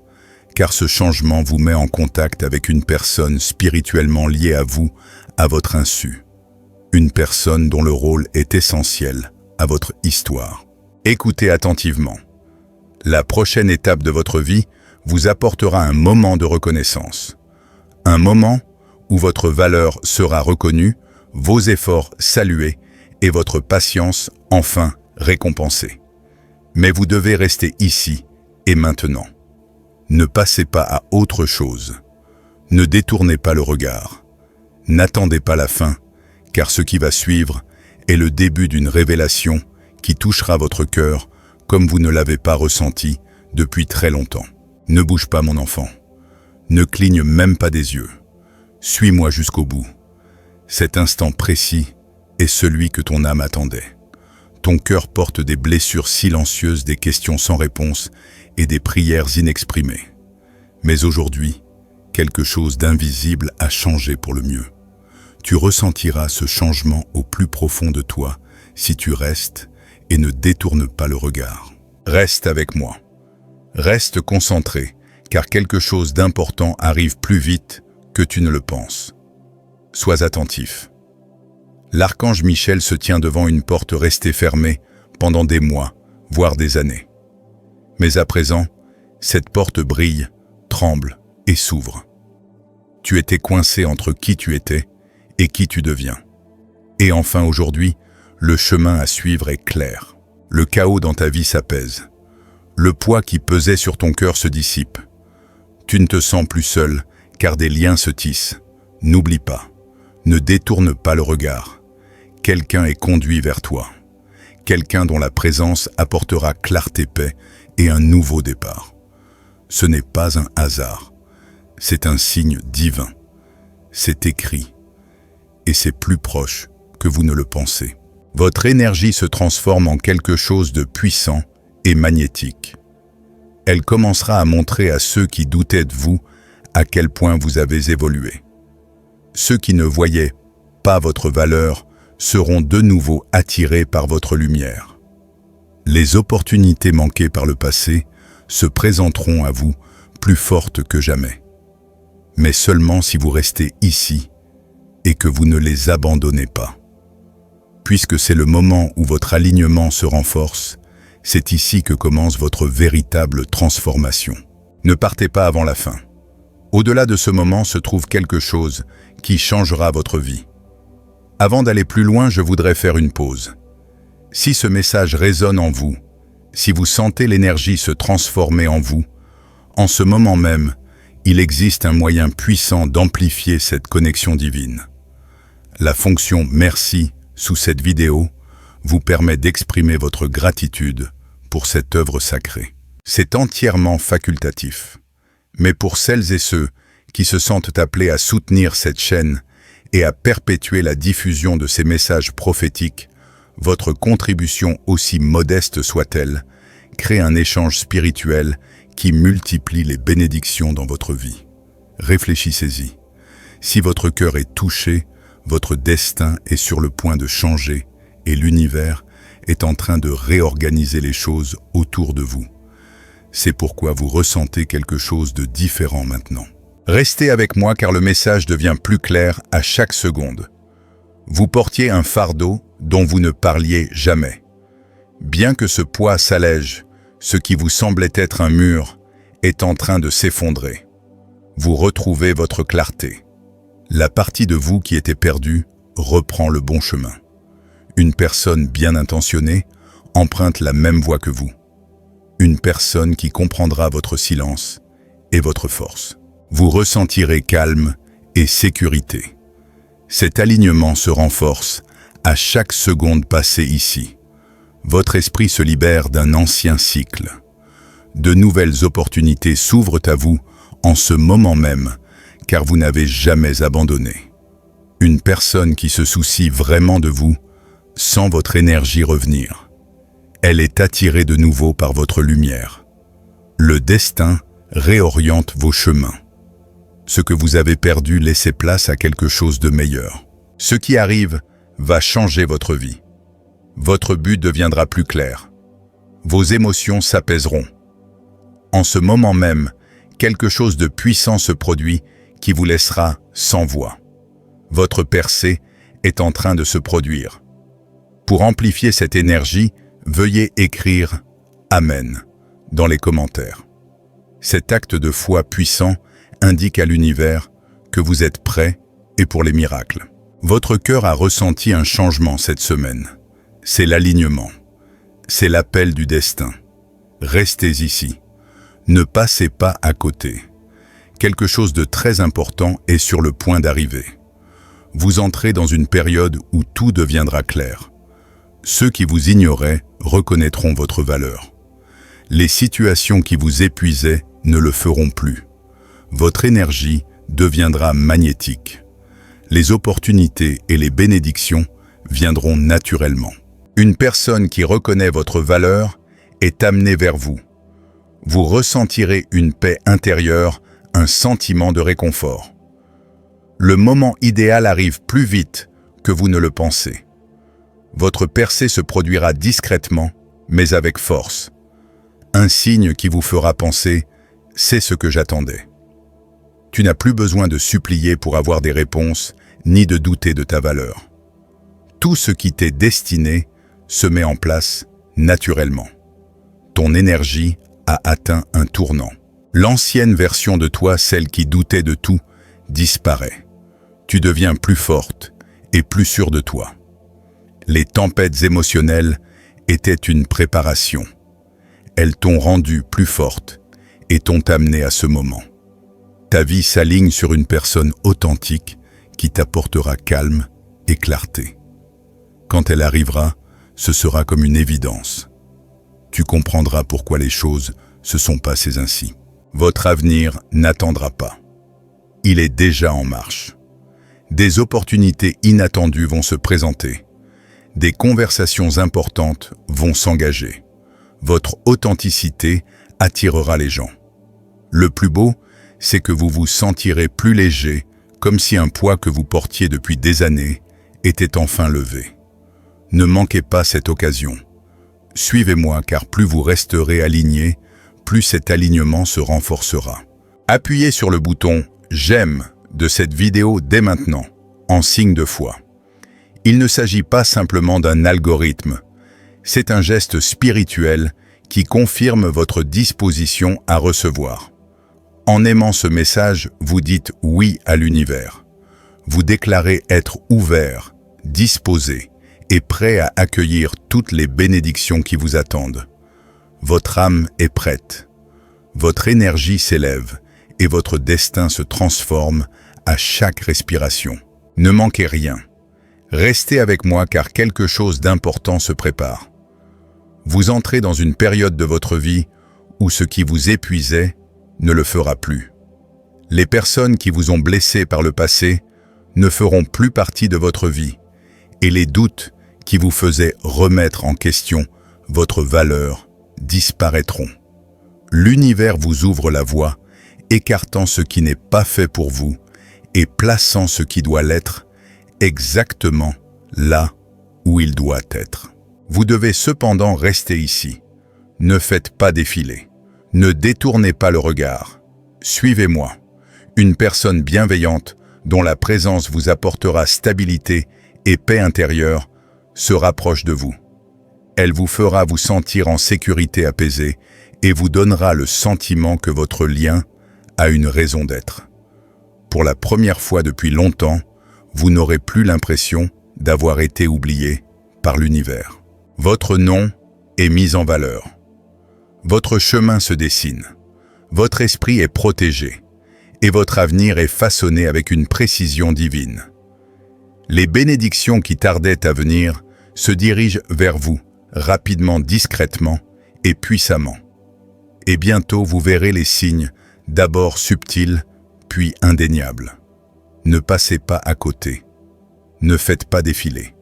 car ce changement vous met en contact avec une personne spirituellement liée à vous, à votre insu. Une personne dont le rôle est essentiel à votre histoire. Écoutez attentivement. La prochaine étape de votre vie vous apportera un moment de reconnaissance. Un moment où votre valeur sera reconnue, vos efforts salués et votre patience enfin récompensée. Mais vous devez rester ici et maintenant. Ne passez pas à autre chose. Ne détournez pas le regard. N'attendez pas la fin, car ce qui va suivre est le début d'une révélation qui touchera votre cœur comme vous ne l'avez pas ressenti depuis très longtemps. Ne bouge pas, mon enfant. Ne cligne même pas des yeux. Suis-moi jusqu'au bout. Cet instant précis est celui que ton âme attendait. Ton cœur porte des blessures silencieuses, des questions sans réponse et des prières inexprimées. Mais aujourd'hui, quelque chose d'invisible a changé pour le mieux. Tu ressentiras ce changement au plus profond de toi si tu restes et ne détourne pas le regard. Reste avec moi. Reste concentré, car quelque chose d'important arrive plus vite que tu ne le penses. Sois attentif. L'archange Michel se tient devant une porte restée fermée pendant des mois, voire des années. Mais à présent, cette porte brille, tremble et s'ouvre. Tu étais coincé entre qui tu étais et qui tu deviens. Et enfin aujourd'hui, le chemin à suivre est clair. Le chaos dans ta vie s'apaise. Le poids qui pesait sur ton cœur se dissipe. Tu ne te sens plus seul, car des liens se tissent. N'oublie pas, ne détourne pas le regard. Quelqu'un est conduit vers toi. Quelqu'un dont la présence apportera clarté, paix et un nouveau départ. Ce n'est pas un hasard. C'est un signe divin. C'est écrit. Et c'est plus proche que vous ne le pensez. Votre énergie se transforme en quelque chose de puissant et magnétique. Elle commencera à montrer à ceux qui doutaient de vous à quel point vous avez évolué. Ceux qui ne voyaient pas votre valeur seront de nouveau attirés par votre lumière. Les opportunités manquées par le passé se présenteront à vous plus fortes que jamais. Mais seulement si vous restez ici et que vous ne les abandonnez pas. Puisque c'est le moment où votre alignement se renforce, c'est ici que commence votre véritable transformation. Ne partez pas avant la fin. Au-delà de ce moment se trouve quelque chose qui changera votre vie. Avant d'aller plus loin, je voudrais faire une pause. Si ce message résonne en vous, si vous sentez l'énergie se transformer en vous, en ce moment même, il existe un moyen puissant d'amplifier cette connexion divine. La fonction « Merci » sous cette vidéo vous permet d'exprimer votre gratitude pour cette œuvre sacrée. C'est entièrement facultatif. Mais pour celles et ceux qui se sentent appelés à soutenir cette chaîne et à perpétuer la diffusion de ces messages prophétiques, votre contribution, aussi modeste soit-elle, crée un échange spirituel qui multiplie les bénédictions dans votre vie. Réfléchissez-y. Si votre cœur est touché, votre destin est sur le point de changer et l'univers est en train de réorganiser les choses autour de vous. C'est pourquoi vous ressentez quelque chose de différent maintenant. Restez avec moi car le message devient plus clair à chaque seconde. Vous portiez un fardeau dont vous ne parliez jamais. Bien que ce poids s'allège, ce qui vous semblait être un mur est en train de s'effondrer. Vous retrouvez votre clarté. La partie de vous qui était perdue reprend le bon chemin. Une personne bien intentionnée emprunte la même voie que vous. Une personne qui comprendra votre silence et votre force. Vous ressentirez calme et sécurité. Cet alignement se renforce à chaque seconde passée ici. Votre esprit se libère d'un ancien cycle. De nouvelles opportunités s'ouvrent à vous en ce moment même, car vous n'avez jamais abandonné. Une personne qui se soucie vraiment de vous sent votre énergie revenir. Elle est attirée de nouveau par votre lumière. Le destin réoriente vos chemins. Ce que vous avez perdu, laissez place à quelque chose de meilleur. Ce qui arrive va changer votre vie. Votre but deviendra plus clair. Vos émotions s'apaiseront. En ce moment même, quelque chose de puissant se produit qui vous laissera sans voix. Votre percée est en train de se produire. Pour amplifier cette énergie, veuillez écrire « Amen » dans les commentaires. Cet acte de foi puissant indique à l'univers que vous êtes prêt et pour les miracles. Votre cœur a ressenti un changement cette semaine. C'est l'alignement. C'est l'appel du destin. Restez ici. Ne passez pas à côté. Quelque chose de très important est sur le point d'arriver. Vous entrez dans une période où tout deviendra clair. Ceux qui vous ignoraient reconnaîtront votre valeur. Les situations qui vous épuisaient ne le feront plus. Votre énergie deviendra magnétique. Les opportunités et les bénédictions viendront naturellement. Une personne qui reconnaît votre valeur est amenée vers vous. Vous ressentirez une paix intérieure, un sentiment de réconfort. Le moment idéal arrive plus vite que vous ne le pensez. Votre percée se produira discrètement, mais avec force. Un signe qui vous fera penser « c'est ce que j'attendais ». Tu n'as plus besoin de supplier pour avoir des réponses, ni de douter de ta valeur. Tout ce qui t'est destiné se met en place naturellement. Ton énergie a atteint un tournant. L'ancienne version de toi, celle qui doutait de tout, disparaît. Tu deviens plus forte et plus sûre de toi. Les tempêtes émotionnelles étaient une préparation. Elles t'ont rendue plus forte et t'ont amené à ce moment. Ta vie s'aligne sur une personne authentique qui t'apportera calme et clarté. Quand elle arrivera, ce sera comme une évidence. Tu comprendras pourquoi les choses se sont passées ainsi. Votre avenir n'attendra pas. Il est déjà en marche. Des opportunités inattendues vont se présenter. Des conversations importantes vont s'engager. Votre authenticité attirera les gens. Le plus beau, c'est que vous vous sentirez plus léger, comme si un poids que vous portiez depuis des années était enfin levé. Ne manquez pas cette occasion. Suivez-moi car plus vous resterez aligné, plus cet alignement se renforcera. Appuyez sur le bouton « J'aime » de cette vidéo dès maintenant, en signe de foi. Il ne s'agit pas simplement d'un algorithme, c'est un geste spirituel qui confirme votre disposition à recevoir. En aimant ce message, vous dites oui à l'univers. Vous déclarez être ouvert, disposé et prêt à accueillir toutes les bénédictions qui vous attendent. Votre âme est prête. Votre énergie s'élève et votre destin se transforme à chaque respiration. Ne manquez rien. Restez avec moi car quelque chose d'important se prépare. Vous entrez dans une période de votre vie où ce qui vous épuisait ne le fera plus. Les personnes qui vous ont blessé par le passé ne feront plus partie de votre vie et les doutes qui vous faisaient remettre en question votre valeur disparaîtront. L'univers vous ouvre la voie, écartant ce qui n'est pas fait pour vous et plaçant ce qui doit l'être exactement là où il doit être. Vous devez cependant rester ici. Ne faites pas défiler. Ne détournez pas le regard. Suivez-moi. Une personne bienveillante dont la présence vous apportera stabilité et paix intérieure se rapproche de vous. Elle vous fera vous sentir en sécurité apaisée et vous donnera le sentiment que votre lien a une raison d'être. Pour la première fois depuis longtemps, vous n'aurez plus l'impression d'avoir été oublié par l'univers. Votre nom est mis en valeur. Votre chemin se dessine. Votre esprit est protégé. Et votre avenir est façonné avec une précision divine. Les bénédictions qui tardaient à venir se dirigent vers vous, rapidement, discrètement et puissamment. Et bientôt vous verrez les signes, d'abord subtils, puis indéniables. Ne passez pas à côté. Ne faites pas défiler.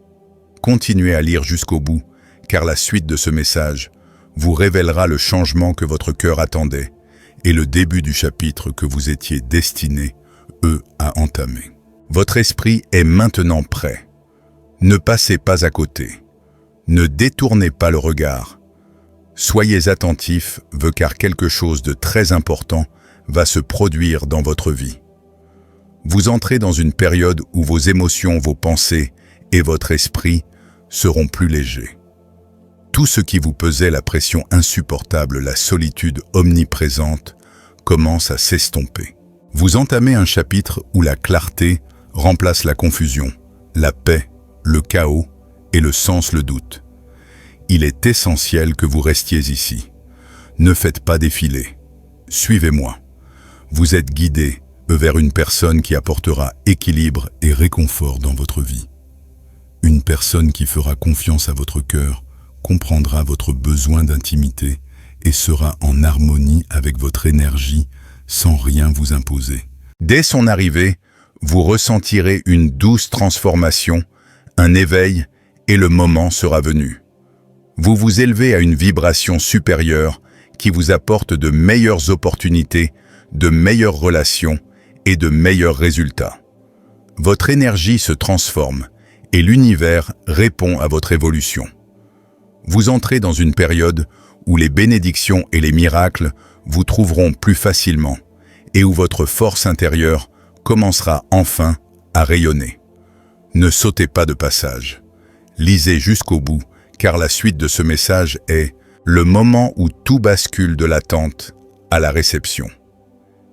Continuez à lire jusqu'au bout, car la suite de ce message vous révélera le changement que votre cœur attendait et le début du chapitre que vous étiez destiné, à entamer. Votre esprit est maintenant prêt. Ne passez pas à côté. Ne détournez pas le regard. Soyez attentifs, car quelque chose de très important va se produire dans votre vie. Vous entrez dans une période où vos émotions, vos pensées et votre esprit seront plus légers. Tout ce qui vous pesait la pression insupportable, la solitude omniprésente, commence à s'estomper. Vous entamez un chapitre où la clarté remplace la confusion, la paix, le chaos et le sens, le doute. Il est essentiel que vous restiez ici. Ne faites pas défiler. Suivez-moi. Vous êtes guidé vers une personne qui apportera équilibre et réconfort dans votre vie. Une personne qui fera confiance à votre cœur, comprendra votre besoin d'intimité et sera en harmonie avec votre énergie sans rien vous imposer. Dès son arrivée, vous ressentirez une douce transformation, un éveil et le moment sera venu. Vous vous élevez à une vibration supérieure qui vous apporte de meilleures opportunités, de meilleures relations et de meilleurs résultats. Votre énergie se transforme et l'univers répond à votre évolution. Vous entrez dans une période où les bénédictions et les miracles vous trouveront plus facilement et où votre force intérieure commencera enfin à rayonner. Ne sautez pas de passage. Lisez jusqu'au bout, car la suite de ce message est le moment où tout bascule de l'attente à la réception.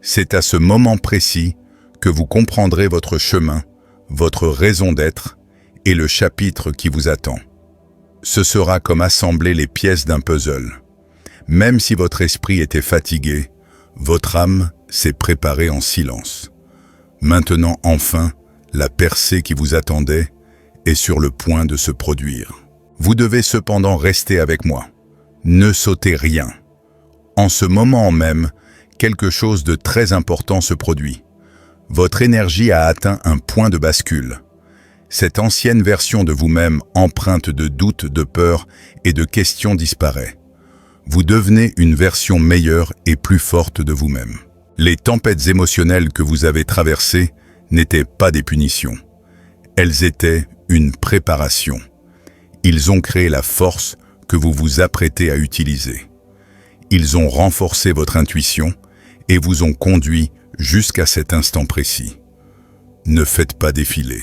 C'est à ce moment précis que vous comprendrez votre chemin, votre raison d'être et le chapitre qui vous attend. Ce sera comme assembler les pièces d'un puzzle. Même si votre esprit était fatigué, votre âme s'est préparée en silence. Maintenant, enfin, la percée qui vous attendait est sur le point de se produire. Vous devez cependant rester avec moi. Ne sautez rien. En ce moment même, quelque chose de très important se produit. Votre énergie a atteint un point de bascule. Cette ancienne version de vous-même, empreinte de doutes, de peur et de questions disparaît. Vous devenez une version meilleure et plus forte de vous-même. Les tempêtes émotionnelles que vous avez traversées n'étaient pas des punitions. Elles étaient une préparation. Ils ont créé la force que vous vous apprêtez à utiliser. Ils ont renforcé votre intuition et vous ont conduit jusqu'à cet instant précis. Ne faites pas défiler.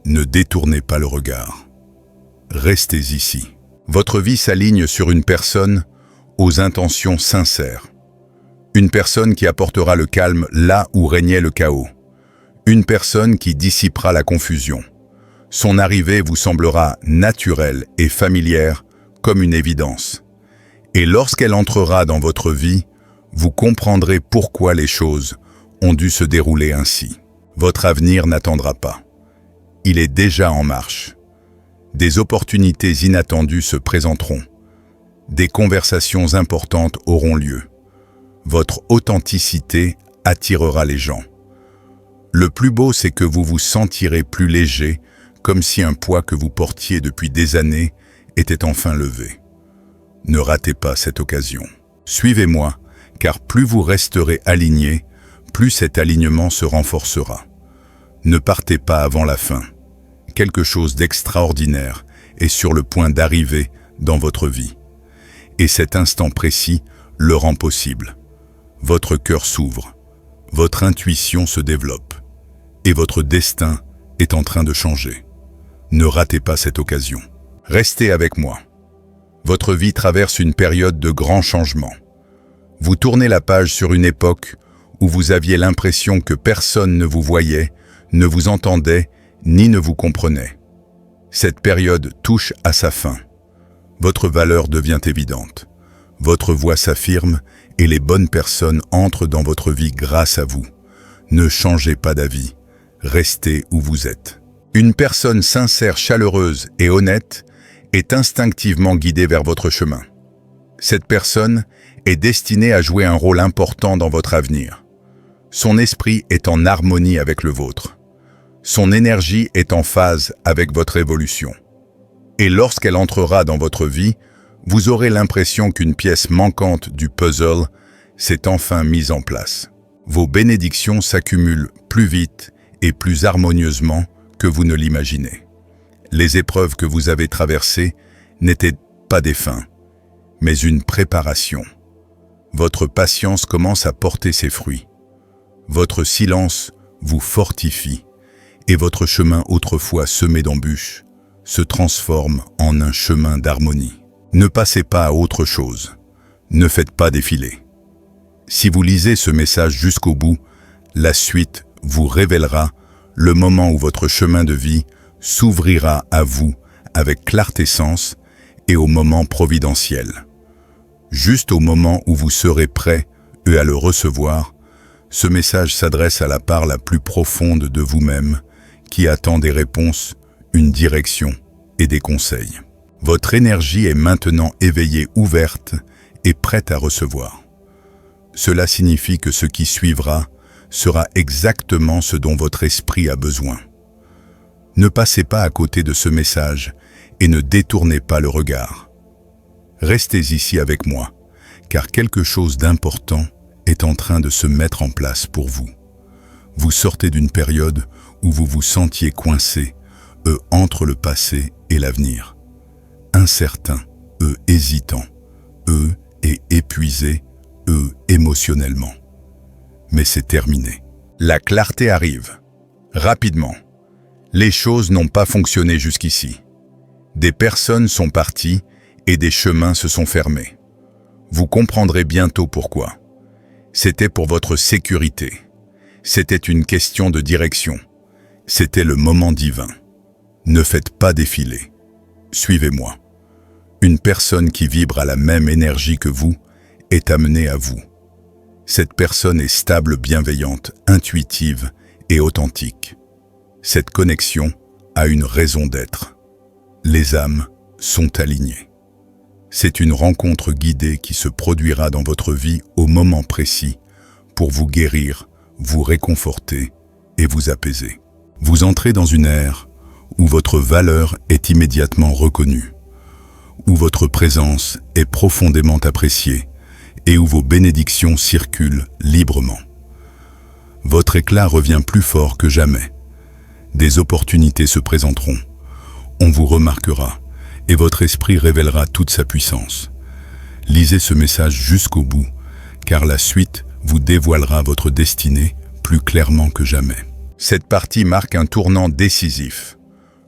Ne détournez pas le regard. Restez ici. Votre vie s'aligne sur une personne aux intentions sincères. Une personne qui apportera le calme là où régnait le chaos. Une personne qui dissipera la confusion. Son arrivée vous semblera naturelle et familière comme une évidence. Et lorsqu'elle entrera dans votre vie, vous comprendrez pourquoi les choses ont dû se dérouler ainsi. Votre avenir n'attendra pas. il est déjà en marche. Des opportunités inattendues se présenteront. Des conversations importantes auront lieu. Votre authenticité attirera les gens. Le plus beau, c'est que vous vous sentirez plus léger, comme si un poids que vous portiez depuis des années était enfin levé. Ne ratez pas cette occasion. Suivez-moi, car plus vous resterez aligné, plus cet alignement se renforcera. Ne partez pas avant la fin. Quelque chose d'extraordinaire est sur le point d'arriver dans votre vie. Et cet instant précis le rend possible. Votre cœur s'ouvre, votre intuition se développe, et votre destin est en train de changer. Ne ratez pas cette occasion. Restez avec moi. Votre vie traverse une période de grands changements. Vous tournez la page sur une époque où vous aviez l'impression que personne ne vous voyait, ne vous entendait, ni ne vous comprenait. Cette période touche à sa fin. Votre valeur devient évidente. Votre voix s'affirme et les bonnes personnes entrent dans votre vie grâce à vous. Ne changez pas d'avis. Restez où vous êtes. Une personne sincère, chaleureuse et honnête est instinctivement guidée vers votre chemin. Cette personne est destinée à jouer un rôle important dans votre avenir. Son esprit est en harmonie avec le vôtre. Son énergie est en phase avec votre évolution. Et lorsqu'elle entrera dans votre vie, vous aurez l'impression qu'une pièce manquante du puzzle s'est enfin mise en place. Vos bénédictions s'accumulent plus vite et plus harmonieusement que vous ne l'imaginez. Les épreuves que vous avez traversées n'étaient pas des fins, mais une préparation. Votre patience commence à porter ses fruits. Votre silence vous fortifie et votre chemin autrefois semé d'embûches se transforme en un chemin d'harmonie. Ne passez pas à autre chose. Ne faites pas défiler. Si vous lisez ce message jusqu'au bout, la suite vous révélera le moment où votre chemin de vie s'ouvrira à vous avec clarté-sens et au moment providentiel. Juste au moment où vous serez prêt à le recevoir, ce message s'adresse à la part la plus profonde de vous-même qui attend des réponses, une direction et des conseils. Votre énergie est maintenant éveillée, ouverte et prête à recevoir. Cela signifie que ce qui suivra sera exactement ce dont votre esprit a besoin. Ne passez pas à côté de ce message et ne détournez pas le regard. Restez ici avec moi, car quelque chose d'important est en train de se mettre en place pour vous. Vous sortez d'une période où vous vous sentiez coincé, entre le passé et l'avenir. Incertain, hésitant, et épuisé, émotionnellement. Mais c'est terminé. La clarté arrive. Rapidement. Les choses n'ont pas fonctionné jusqu'ici. Des personnes sont parties et des chemins se sont fermés. Vous comprendrez bientôt pourquoi. C'était pour votre sécurité. C'était une question de direction. C'était le moment divin. Ne faites pas défiler. Suivez-moi. Une personne qui vibre à la même énergie que vous est amenée à vous. Cette personne est stable, bienveillante, intuitive et authentique. Cette connexion a une raison d'être. Les âmes sont alignées. C'est une rencontre guidée qui se produira dans votre vie au moment précis pour vous guérir, vous réconforter et vous apaiser. Vous entrez dans une ère où votre valeur est immédiatement reconnue, où votre présence est profondément appréciée et où vos bénédictions circulent librement. Votre éclat revient plus fort que jamais. Des opportunités se présenteront. On vous remarquera et votre esprit révélera toute sa puissance. Lisez ce message jusqu'au bout, car la suite vous dévoilera votre destinée plus clairement que jamais. Cette partie marque un tournant décisif,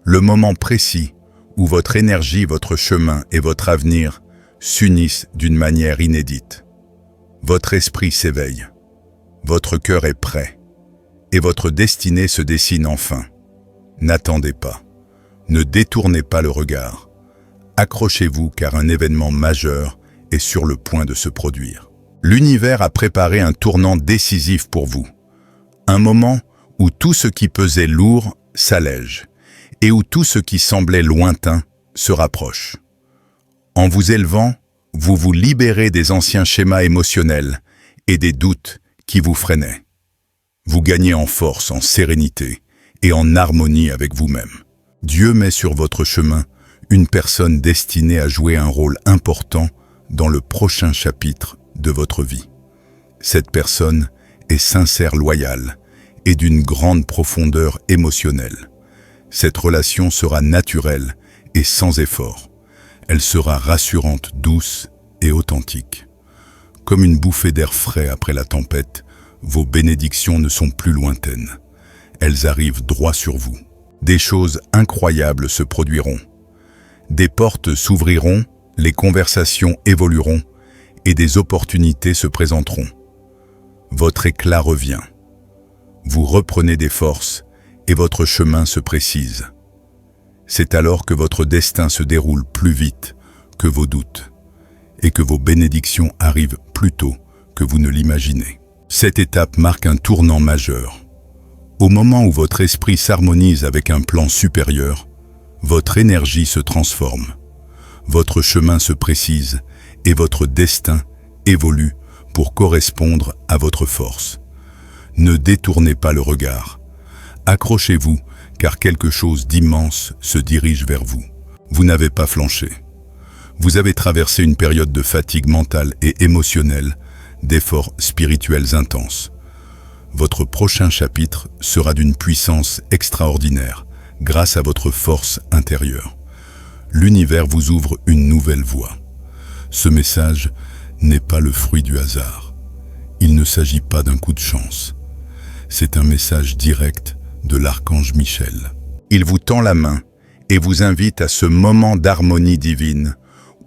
le moment précis où votre énergie, votre chemin et votre avenir s'unissent d'une manière inédite. Votre esprit s'éveille, votre cœur est prêt, et votre destinée se dessine enfin. N'attendez pas, ne détournez pas le regard. Accrochez-vous car un événement majeur est sur le point de se produire. L'univers a préparé un tournant décisif pour vous. Un moment où tout ce qui pesait lourd s'allège et où tout ce qui semblait lointain se rapproche. En vous élevant, vous vous libérez des anciens schémas émotionnels et des doutes qui vous freinaient. Vous gagnez en force, en sérénité et en harmonie avec vous-même. Dieu met sur votre chemin une personne destinée à jouer un rôle important dans le prochain chapitre de votre vie. Cette personne est sincère, loyale et d'une grande profondeur émotionnelle. Cette relation sera naturelle et sans effort. Elle sera rassurante, douce et authentique. Comme une bouffée d'air frais après la tempête, vos bénédictions ne sont plus lointaines. Elles arrivent droit sur vous. Des choses incroyables se produiront. Des portes s'ouvriront, les conversations évolueront et des opportunités se présenteront. Votre éclat revient. Vous reprenez des forces et votre chemin se précise. C'est alors que votre destin se déroule plus vite que vos doutes et que vos bénédictions arrivent plus tôt que vous ne l'imaginez. Cette étape marque un tournant majeur. Au moment où votre esprit s'harmonise avec un plan supérieur, votre énergie se transforme, votre chemin se précise et votre destin évolue pour correspondre à votre force. Ne détournez pas le regard. Accrochez-vous, car quelque chose d'immense se dirige vers vous. Vous n'avez pas flanché. Vous avez traversé une période de fatigue mentale et émotionnelle, d'efforts spirituels intenses. Votre prochain chapitre sera d'une puissance extraordinaire, grâce à votre force intérieure. L'univers vous ouvre une nouvelle voie. Ce message n'est pas le fruit du hasard. Il ne s'agit pas d'un coup de chance. C'est un message direct de l'archange Michel. Il vous tend la main et vous invite à ce moment d'harmonie divine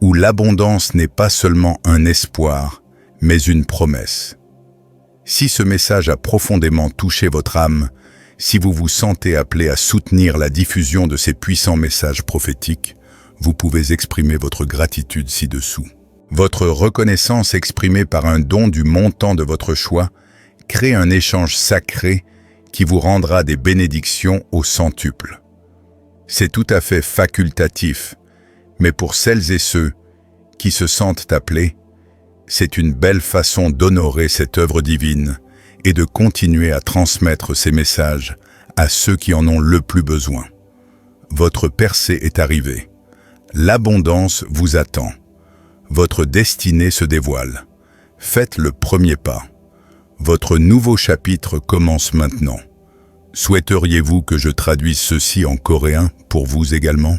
où l'abondance n'est pas seulement un espoir, mais une promesse. Si ce message a profondément touché votre âme, si vous vous sentez appelé à soutenir la diffusion de ces puissants messages prophétiques, vous pouvez exprimer votre gratitude ci-dessous. Votre reconnaissance exprimée par un don du montant de votre choix crée un échange sacré qui vous rendra des bénédictions au centuple. C'est tout à fait facultatif, mais pour celles et ceux qui se sentent appelés, c'est une belle façon d'honorer cette œuvre divine et de continuer à transmettre ces messages à ceux qui en ont le plus besoin. Votre percée est arrivée. L'abondance vous attend. Votre destinée se dévoile. Faites le premier pas. Votre nouveau chapitre commence maintenant. Souhaiteriez-vous que je traduise ceci en coréen pour vous également ?